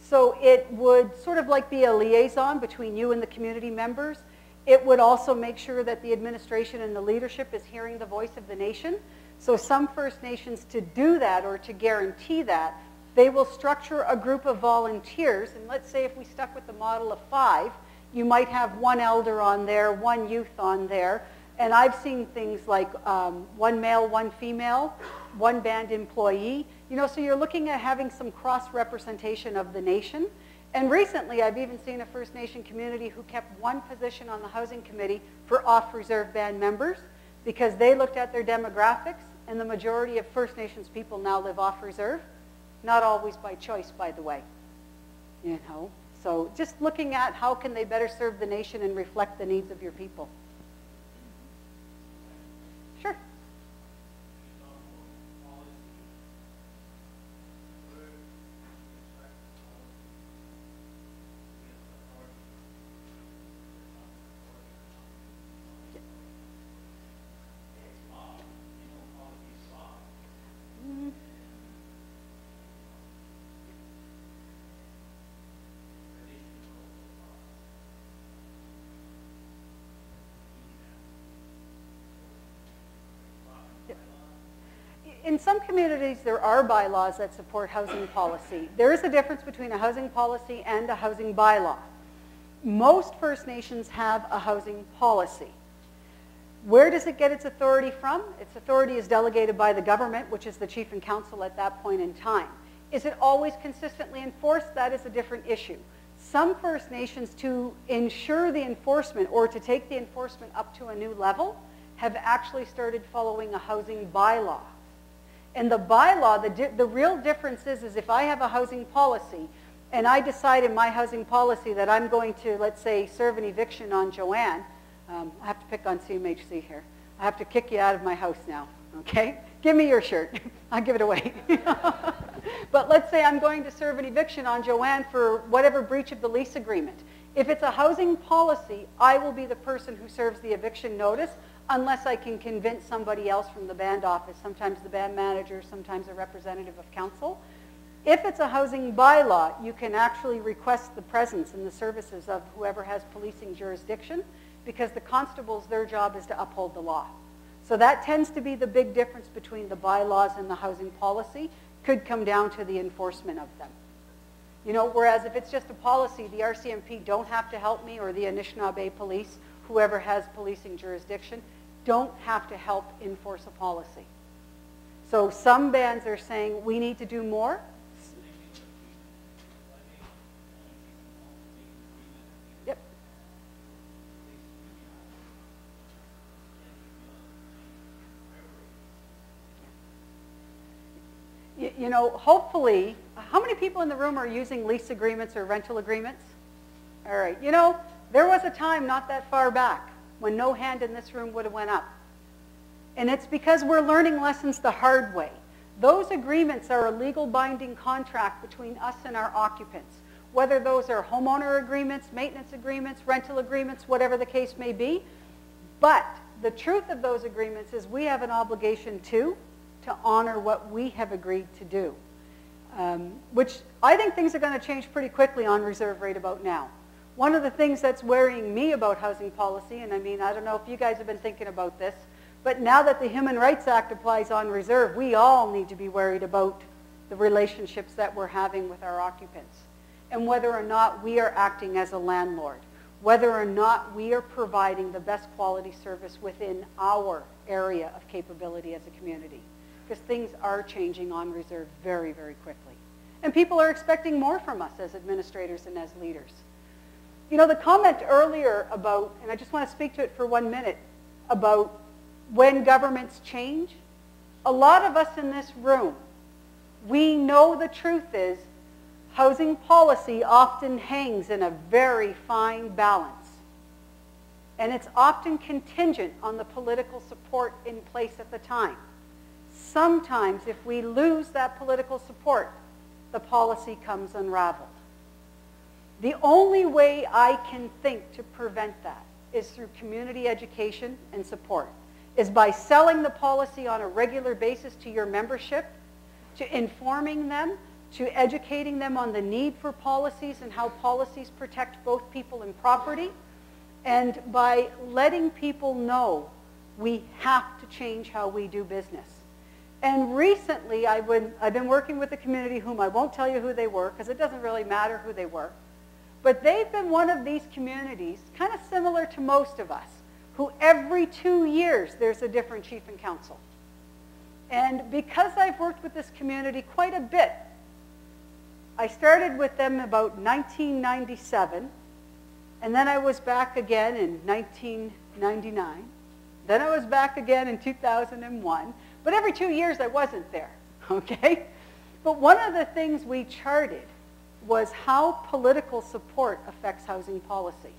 So it would sort of like be a liaison between you and the community members. It would also make sure that the administration and the leadership is hearing the voice of the nation. So some First Nations, to do that or to guarantee that, they will structure a group of volunteers. And let's say if we stuck with the model of 5, you might have 1 elder on there, 1 youth on there. And I've seen things like 1 male, 1 female, 1 band employee. You know, so you're looking at having some cross-representation of the nation. And recently, I've even seen a First Nation community who kept 1 position on the housing committee for off-reserve band members because they looked at their demographics, and the majority of First Nations people now live off-reserve. Not always by choice, by the way. You know, so just looking at how can they better serve the nation and reflect the needs of your people. Sure. in some communities, there are bylaws that support housing policy. There is a difference between a housing policy and a housing bylaw. Most First Nations have a housing policy. Where does it get its authority from? Its authority is delegated by the government, which is the chief and council at that point in time. Is it always consistently enforced? That is a different issue. Some First Nations, to ensure the enforcement or to take the enforcement up to a new level, have actually started following a housing bylaw. And the bylaw, the real difference is if I have a housing policy and I decide in my housing policy that I'm going to, let's say, serve an eviction on Joanne, I have to pick on CMHC here. I have to kick you out of my house now, okay? Give me your shirt. I'll give it away. But let's say I'm going to serve an eviction on Joanne for whatever breach of the lease agreement. If it's a housing policy, I will be the person who serves the eviction notice unless I can convince somebody else from the band office, sometimes the band manager, sometimes a representative of council. If it's a housing bylaw, you can actually request the presence and the services of whoever has policing jurisdiction, because the constables, their job is to uphold the law. So that tends to be the big difference between the bylaws and the housing policy. Could come down to the enforcement of them. You know, whereas if it's just a policy, the RCMP don't have to help me, or the Anishinaabe police, whoever has policing jurisdiction, don't have to help enforce a policy. So some bands are saying we need to do more. Yep. You know, hopefully, how many people in the room are using lease agreements or rental agreements? All right. You know, there was a time not that far back when no hand in this room would have went up. And it's because we're learning lessons the hard way. Those agreements are a legal binding contract between us and our occupants. Whether those are homeowner agreements, maintenance agreements, rental agreements, whatever the case may be. But the truth of those agreements is we have an obligation to honor what we have agreed to do. Which I think things are going to change pretty quickly on reserve right about now. One of the things that's worrying me about housing policy, and I mean, I don't know if you guys have been thinking about this, but now that the Human Rights Act applies on reserve, we all need to be worried about the relationships that we're having with our occupants, and whether or not we are acting as a landlord, whether or not we are providing the best quality service within our area of capability as a community. Because things are changing on reserve very, very quickly. And people are expecting more from us as administrators and as leaders. You know, the comment earlier about, and I just want to speak to it for 1 minute, about when governments change, a lot of us in this room, we know the truth is housing policy often hangs in a very fine balance. And it's often contingent on the political support in place at the time. Sometimes, if we lose that political support, the policy comes unraveled. The only way I can think to prevent that is through community education and support, is by selling the policy on a regular basis to your membership, to informing them, to educating them on the need for policies and how policies protect both people and property, and by letting people know we have to change how we do business. And recently, I've been working with a community whom I won't tell you who they were, because it doesn't really matter who they were. But they've been one of these communities, kind of similar to most of us, who every 2 years there's a different chief and council. And because I've worked with this community quite a bit, I started with them about 1997, and then I was back again in 1999. Then I was back again in 2001. But every 2 years I wasn't there, okay? But one of the things we charted was how political support affects housing policy.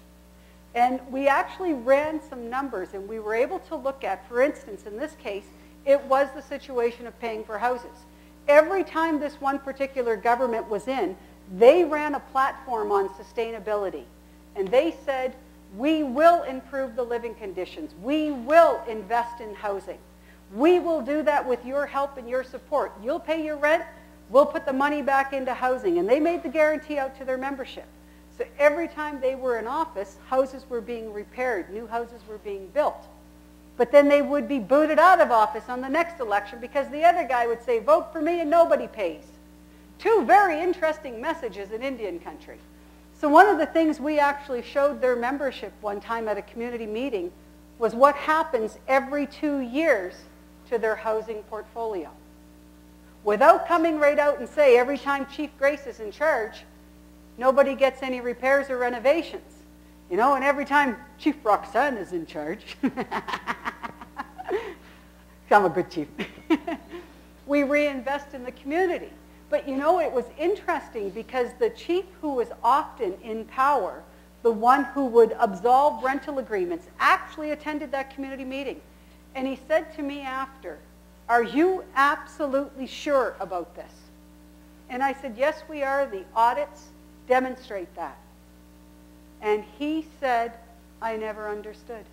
And we actually ran some numbers, and we were able to look at, for instance, in this case, it was the situation of paying for houses. Every time this one particular government was in, they ran a platform on sustainability. And they said, we will improve the living conditions. We will invest in housing. We will do that with your help and your support. You'll pay your rent, we'll put the money back into housing. And they made the guarantee out to their membership. So every time they were in office, houses were being repaired, new houses were being built. But then they would be booted out of office on the next election because the other guy would say, vote for me and nobody pays. Two very interesting messages in Indian country. So one of the things we actually showed their membership one time at a community meeting was what happens every 2 years to their housing portfolio. Without coming right out and say every time Chief Grace is in charge, nobody gets any repairs or renovations. You know, and every time Chief Roxanne is in charge, I'm a good chief, we reinvest in the community. But you know, it was interesting because the chief who was often in power, the one who would absolve rental agreements, actually attended that community meeting. And he said to me after, are you absolutely sure about this? And I said, yes, we are. The audits demonstrate that. And he said, I never understood.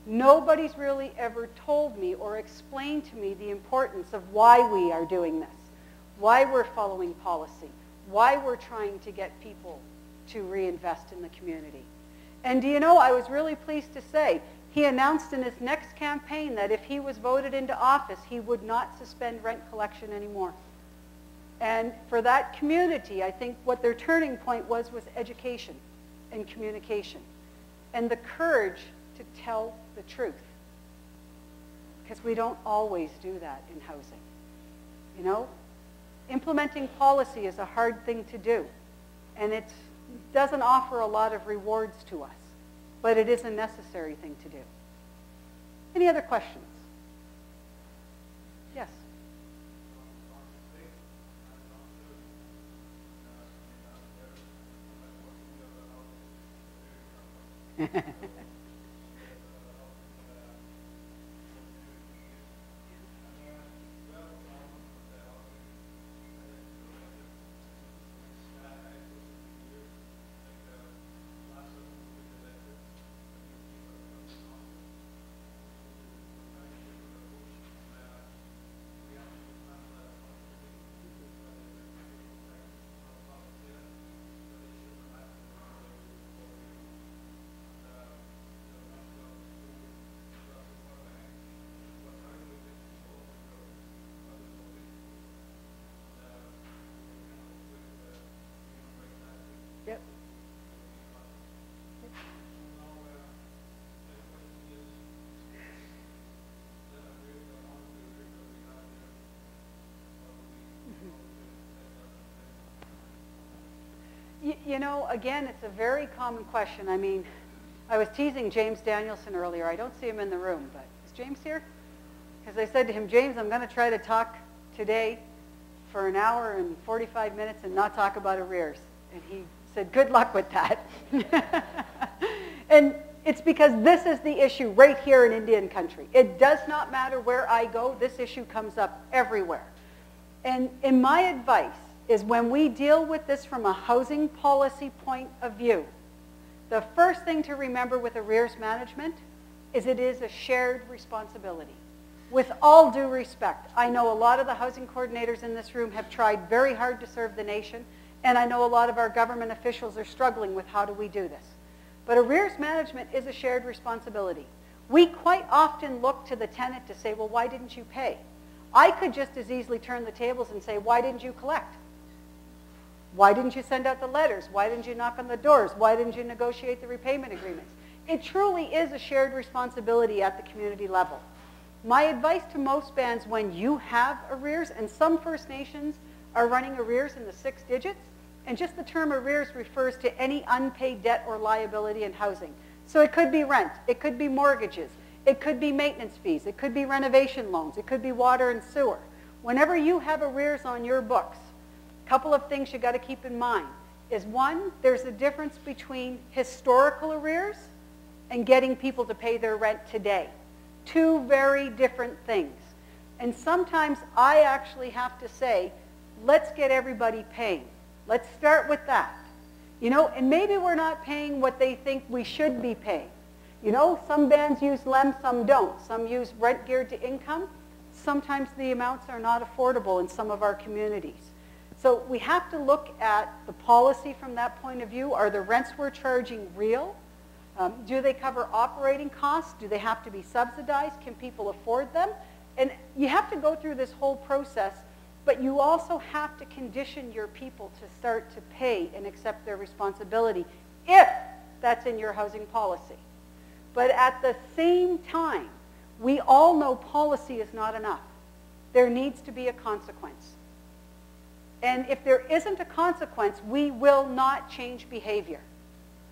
Nobody's really ever told me or explained to me the importance of why we are doing this, why we're following policy, why we're trying to get people to reinvest in the community. And do you know, I was really pleased to say, he announced in his next campaign that if he was voted into office, he would not suspend rent collection anymore. And for that community, I think what their turning point was education and communication and the courage to tell the truth. Because we don't always do that in housing. You know, implementing policy is a hard thing to do. And it doesn't offer a lot of rewards to us. But it is a necessary thing to do. Any other questions? Yes. Yep. You know, again, it's a very common question. I mean, I was teasing James Danielson earlier. I don't see him in the room, but is James here? Because I said to him, James, I'm going to try to talk today for an hour and 45 minutes and not talk about arrears. And he said, good luck with that. And it's because this is the issue right here in Indian country. It does not matter where I go. This issue comes up everywhere. And in my advice is when we deal with this from a housing policy point of view, the first thing to remember with arrears management is it is a shared responsibility. With all due respect, I know a lot of the housing coordinators in this room have tried very hard to serve the nation, and I know a lot of our government officials are struggling with how do we do this. But arrears management is a shared responsibility. We quite often look to the tenant to say, well, why didn't you pay? I could just as easily turn the tables and say, why didn't you collect? Why didn't you send out the letters? Why didn't you knock on the doors? Why didn't you negotiate the repayment agreements? It truly is a shared responsibility at the community level. My advice to most bands when you have arrears, and some First Nations are running arrears in the 6 digits, and just the term arrears refers to any unpaid debt or liability in housing. So it could be rent, it could be mortgages, it could be maintenance fees, it could be renovation loans, it could be water and sewer. Whenever you have arrears on your books, a couple of things you got to keep in mind is one, there's a difference between historical arrears and getting people to pay their rent today. 2 very different things. And sometimes I actually have to say, let's get everybody paying. Let's start with that. You know, and maybe we're not paying what they think we should be paying. You know, some bands use LEM, some don't. Some use rent geared to income. Sometimes the amounts are not affordable in some of our communities. So we have to look at the policy from that point of view. Are the rents we're charging real? Do they cover operating costs? Do they have to be subsidized? Can people afford them? And you have to go through this whole process, but you also have to condition your people to start to pay and accept their responsibility if that's in your housing policy. But at the same time, we all know policy is not enough. There needs to be a consequence. And if there isn't a consequence, we will not change behavior.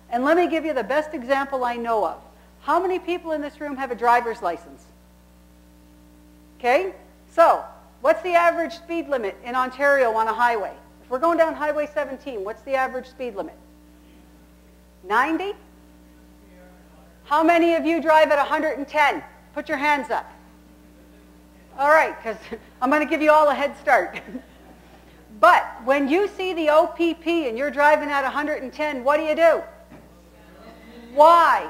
And let me give you the best example I know of. How many people in this room have a driver's license? Okay? So, what's the average speed limit in Ontario on a highway? If we're going down Highway 17, what's the average speed limit? 90? How many of you drive at 110? Put your hands up. All right, because I'm going to give you all a head start. But when you see the OPP and you're driving at 110, what do? Why?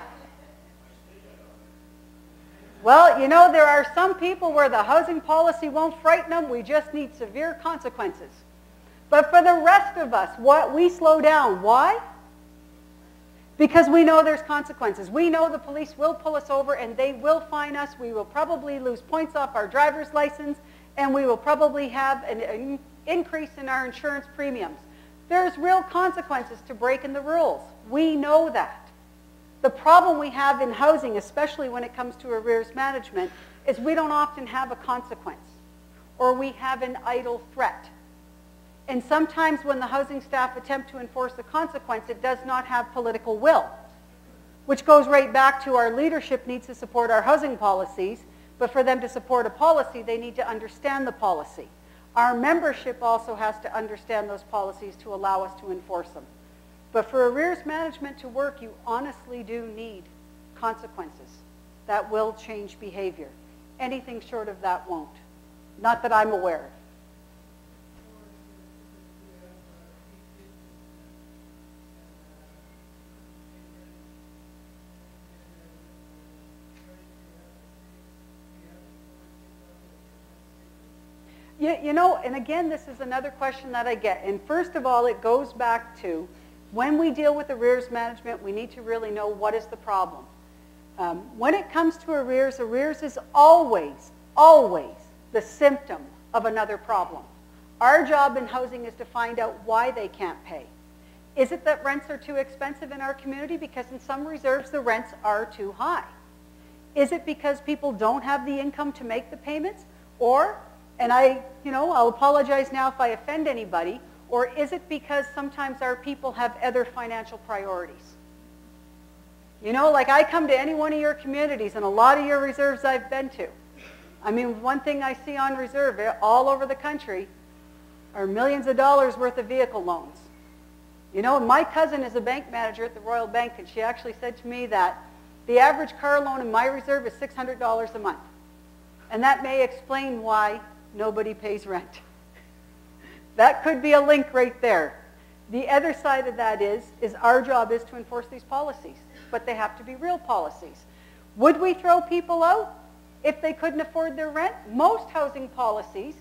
Well, you know, there are some people where the housing policy won't frighten them. We just need severe consequences. But for the rest of us, we slow down. Why? Because we know there's consequences. We know the police will pull us over and they will fine us. We will probably lose points off our driver's license, and we will probably have an increase in our insurance premiums. There's real consequences to breaking the rules. We know that. The problem we have in housing, especially when it comes to arrears management, is we don't often have a consequence, or we have an idle threat. And sometimes when the housing staff attempt to enforce the consequence, it does not have political will, which goes right back to our leadership needs to support our housing policies, but for them to support a policy, they need to understand the policy. Our membership also has to understand those policies to allow us to enforce them. But for arrears management to work, you honestly do need consequences that will change behavior. Anything short of that won't. Not that I'm aware of. You know, and again, this is another question that I get. And first of all, it goes back to when we deal with arrears management, we need to really know what is the problem. When it comes to arrears, arrears is always, always the symptom of another problem. Our job in housing is to find out why they can't pay. Is it that rents are too expensive in our community? Because in some reserves, the rents are too high. Is it because people don't have the income to make the payments? Or, and I'll apologize now if I offend anybody, or is it because sometimes our people have other financial priorities? You know, like I come to any one of your communities and a lot of your reserves I've been to. I mean, one thing I see on reserve all over the country are millions of dollars worth of vehicle loans. You know, my cousin is a bank manager at the Royal Bank, and she actually said to me that the average car loan in my reserve is $600 a month. And that may explain why nobody pays rent. That could be a link right there. The other side of that is our job is to enforce these policies, but they have to be real policies. Would we throw people out if they couldn't afford their rent? Most housing policies,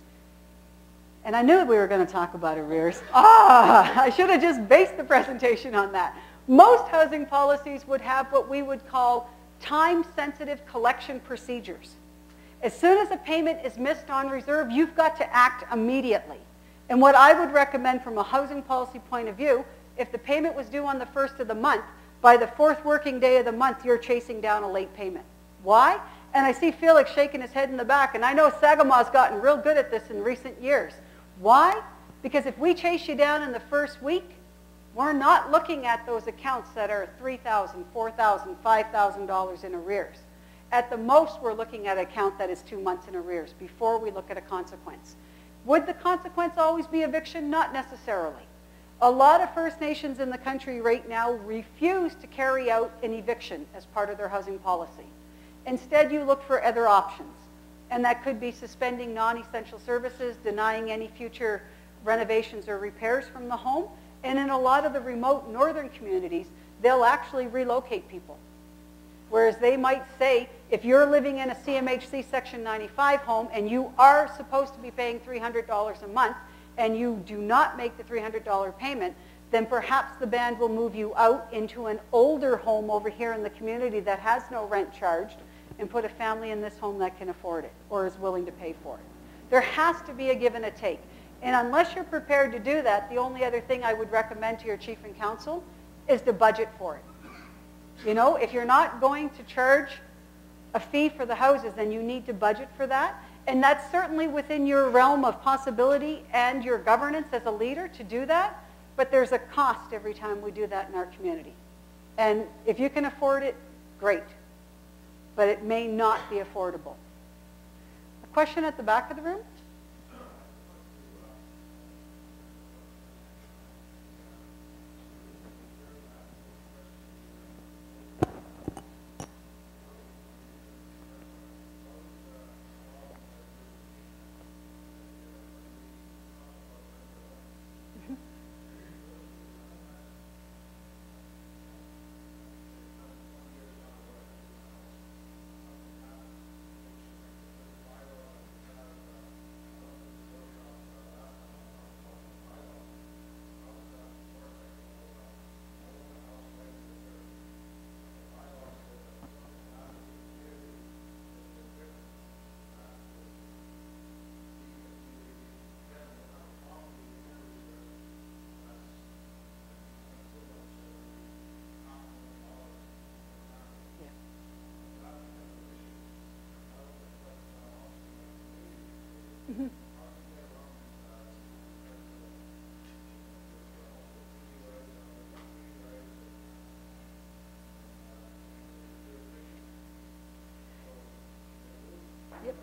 and I knew we were going to talk about arrears. I should have just based the presentation on that. Most housing policies would have what we would call time-sensitive collection procedures. As soon as a payment is missed on reserve, you've got to act immediately. And what I would recommend from a housing policy point of view, if the payment was due on the 1st of the month, by the 4th working day of the month, you're chasing down a late payment. Why? And I see Felix shaking his head in the back, and I know Sagamaw's gotten real good at this in recent years. Why? Because if we chase you down in the first week, we're not looking at those accounts that are $3,000, $4,000, $5,000 in arrears. At the most, we're looking at an account that is 2 months in arrears before we look at a consequence. Would the consequence always be eviction? Not necessarily. A lot of First Nations in the country right now refuse to carry out an eviction as part of their housing policy. Instead, you look for other options. And that could be suspending non-essential services, denying any future renovations or repairs from the home. And in a lot of the remote northern communities, they'll actually relocate people. Whereas they might say, if you're living in a CMHC Section 95 home and you are supposed to be paying $300 a month and you do not make the $300 payment, then perhaps the band will move you out into an older home over here in the community that has no rent charged and put a family in this home that can afford it or is willing to pay for it. There has to be a give and a take. And unless you're prepared to do that, the only other thing I would recommend to your chief and council is to budget for it. You know, if you're not going to charge a fee for the houses, then you need to budget for that. And that's certainly within your realm of possibility and your governance as a leader to do that. But there's a cost every time we do that in our community. And if you can afford it, great. But it may not be affordable. A question at the back of the room? Mm-hmm. Yep.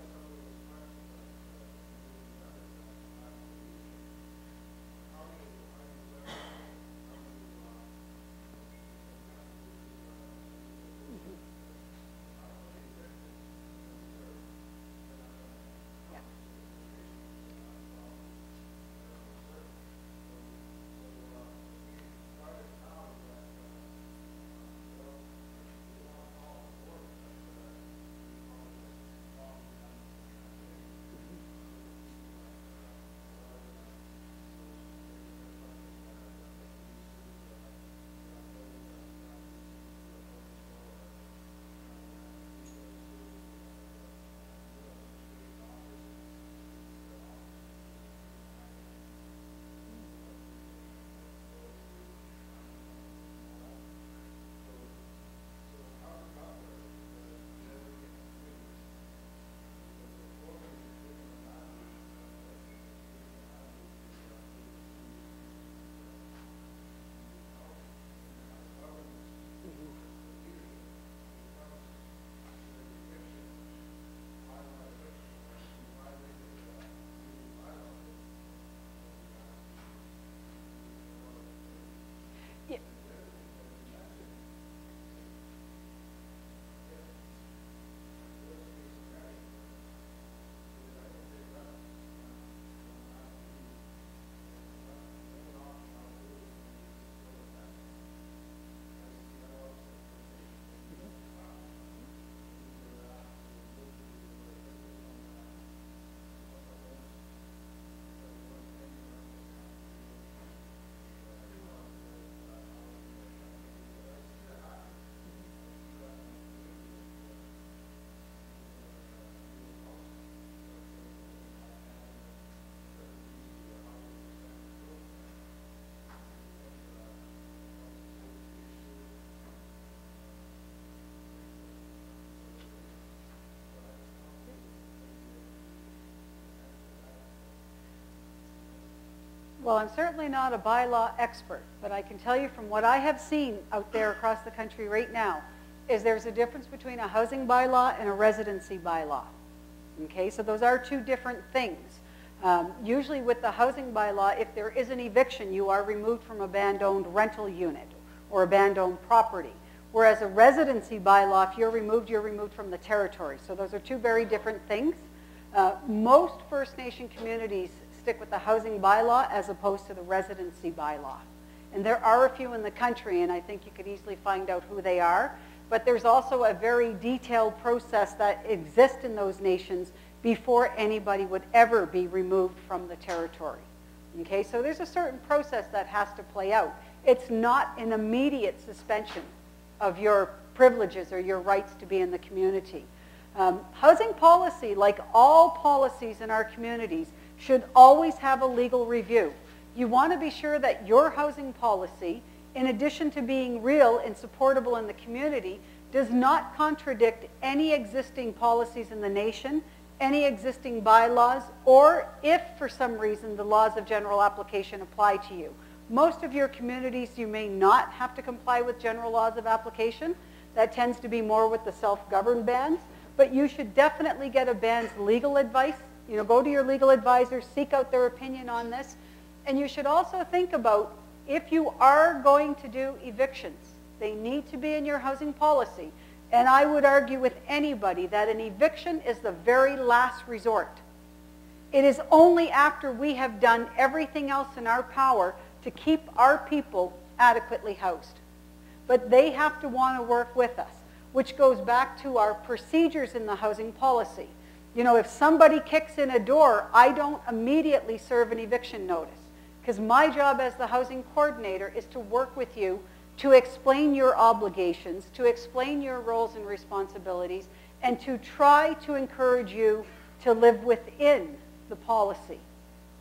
Well, I'm certainly not a bylaw expert, but I can tell you from what I have seen out there across the country right now is there's a difference between a housing bylaw and a residency bylaw. Okay, so those are two different things. Usually with the housing bylaw, if there is an eviction, you are removed from a band-owned rental unit or a band-owned property. Whereas a residency bylaw, if you're removed from the territory. So those are two very different things. Most First Nation communities stick with the housing bylaw as opposed to the residency bylaw. And there are a few in the country, and I think you could easily find out who they are. But there's also a very detailed process that exists in those nations before anybody would ever be removed from the territory. Okay, so there's a certain process that has to play out. It's not an immediate suspension of your privileges or your rights to be in the community. Housing policy, like all policies in our communities, should always have a legal review. You want to be sure that your housing policy, in addition to being real and supportable in the community, does not contradict any existing policies in the nation, any existing bylaws, or if for some reason the laws of general application apply to you. Most of your communities, you may not have to comply with general laws of application. That tends to be more with the self-governed bands, but you should definitely get a band's legal advice. You know, go to your legal advisor, seek out their opinion on this, and you should also think about if you are going to do evictions, they need to be in your housing policy. And I would argue with anybody that an eviction is the very last resort. It is only after we have done everything else in our power to keep our people adequately housed. But they have to want to work with us, which goes back to our procedures in the housing policy. You know, if somebody kicks in a door, I don't immediately serve an eviction notice, because my job as the housing coordinator is to work with you to explain your obligations, to explain your roles and responsibilities, and to try to encourage you to live within the policy.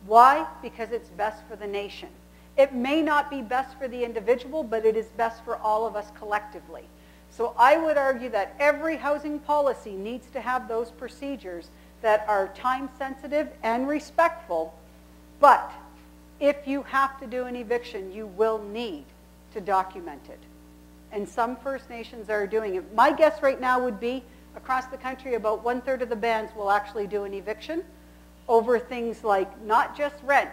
Why? Because it's best for the nation. It may not be best for the individual, but it is best for all of us collectively. So I would argue that every housing policy needs to have those procedures that are time sensitive and respectful, but if you have to do an eviction, you will need to document it. And some First Nations are doing it. My guess right now would be across the country about 1/3 of the bands will actually do an eviction over things like not just rent,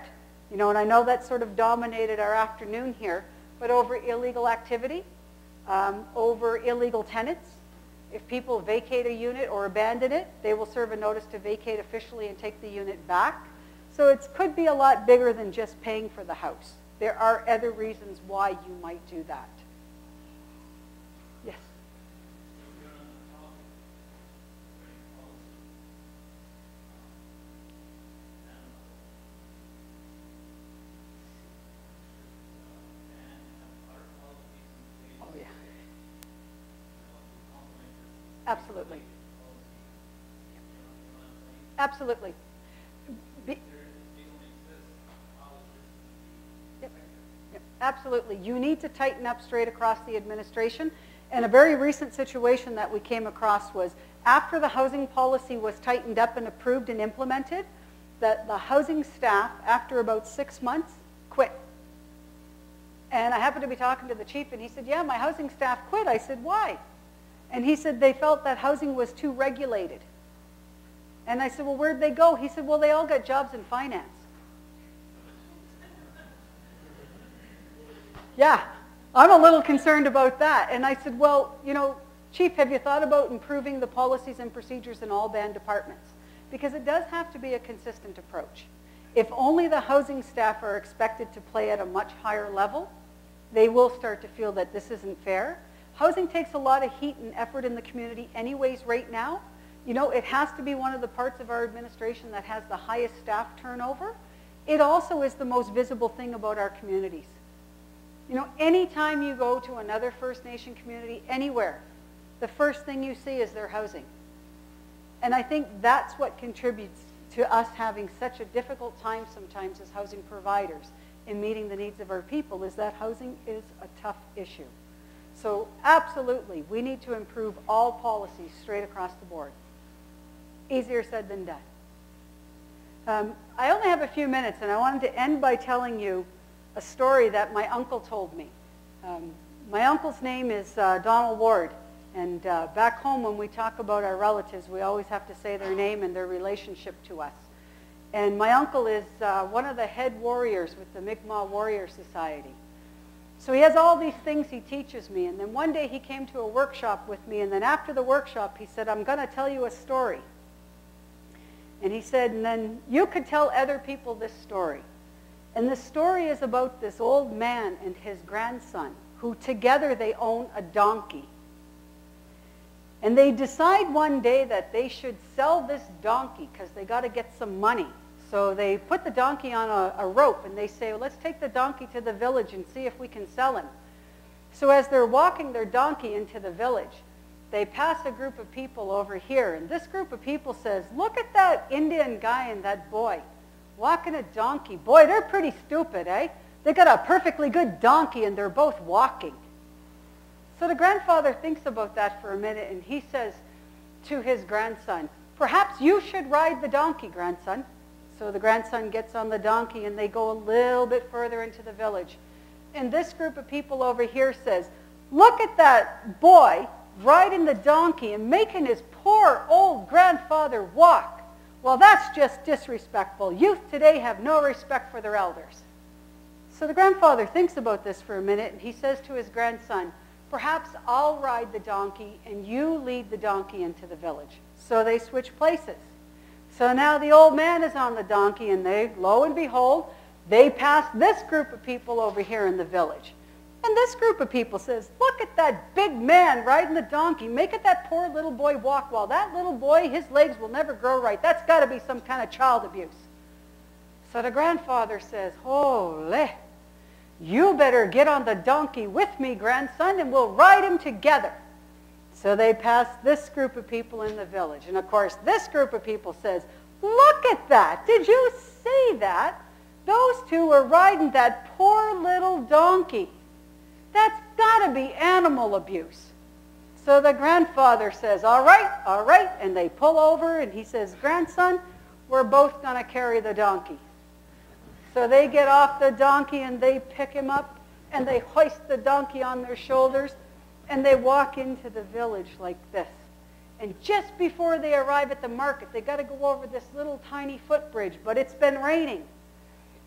you know, and I know that sort of dominated our afternoon here, but over illegal activity, over illegal tenants. If people vacate a unit or abandon it, they will serve a notice to vacate officially and take the unit back. So it could be a lot bigger than just paying for the house. There are other reasons why you might do that. Yes? Oh, yeah. Absolutely. Absolutely. Absolutely. You need to tighten up straight across the administration. And a very recent situation that we came across was after the housing policy was tightened up and approved and implemented, that the housing staff, after about 6 months, quit. And I happened to be talking to the chief, and he said, yeah, my housing staff quit. I said, why? And he said they felt that housing was too regulated. And I said, well, where'd they go? He said, well, they all got jobs in finance. Yeah, I'm a little concerned about that. And I said, well, you know, Chief, have you thought about improving the policies and procedures in all band departments? Because it does have to be a consistent approach. If only the housing staff are expected to play at a much higher level, they will start to feel that this isn't fair. Housing takes a lot of heat and effort in the community anyways right now. You know, it has to be one of the parts of our administration that has the highest staff turnover. It also is the most visible thing about our communities. You know, anytime you go to another First Nation community, anywhere, the first thing you see is their housing. And I think that's what contributes to us having such a difficult time sometimes as housing providers in meeting the needs of our people, is that housing is a tough issue. So absolutely, we need to improve all policies straight across the board. Easier said than done. I only have a few minutes, and I wanted to end by telling you a story that my uncle told me. My uncle's name is Donald Ward, and back home when we talk about our relatives, we always have to say their name and their relationship to us. And my uncle is one of the head warriors with the Mi'kmaq Warrior Society. So he has all these things he teaches me, and then one day he came to a workshop with me, and then after the workshop he said, I'm going to tell you a story. And he said, and then you could tell other people this story. And the story is about this old man and his grandson, who together they own a donkey. And they decide one day that they should sell this donkey because they got to get some money So they put the donkey on a rope, and they say, well, let's take the donkey to the village and see if we can sell him. So as they're walking their donkey into the village, they pass a group of people over here, and this group of people says, look at that Indian guy and that boy walking a donkey. Boy, they're pretty stupid, eh? They got a perfectly good donkey, and they're both walking. So the grandfather thinks about that for a minute, and he says to his grandson, perhaps you should ride the donkey, grandson. So the grandson gets on the donkey, and they go a little bit further into the village. And this group of people over here says, look at that boy riding the donkey and making his poor old grandfather walk. Well, that's just disrespectful. Youth today have no respect for their elders. So the grandfather thinks about this for a minute, and he says to his grandson, perhaps I'll ride the donkey and you lead the donkey into the village. So they switch places. So now the old man is on the donkey, and they, lo and behold, they pass this group of people over here in the village. And this group of people says, look at that big man riding the donkey, making that poor little boy walk. Well, that little boy, his legs will never grow right. That's got to be some kind of child abuse. So the grandfather says, holy, you better get on the donkey with me, grandson, and we'll ride him together. So they pass this group of people in the village. And of course, this group of people says, look at that. Did you see that? Those two were riding that poor little donkey. That's got to be animal abuse. So the grandfather says, all right, and they pull over, and he says, grandson, we're both going to carry the donkey. So they get off the donkey, and they pick him up, and they hoist the donkey on their shoulders, and they walk into the village like this. And just before they arrive at the market, they got to go over this little tiny footbridge, but it's been raining.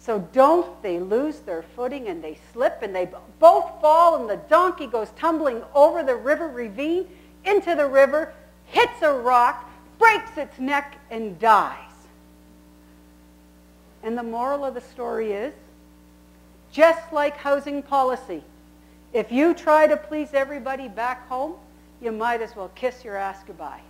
So don't they lose their footing, and they slip, and they both fall, and the donkey goes tumbling over the river ravine into the river, hits a rock, breaks its neck, and dies. And the moral of the story is, just like housing policy, if you try to please everybody back home, you might as well kiss your ass goodbye.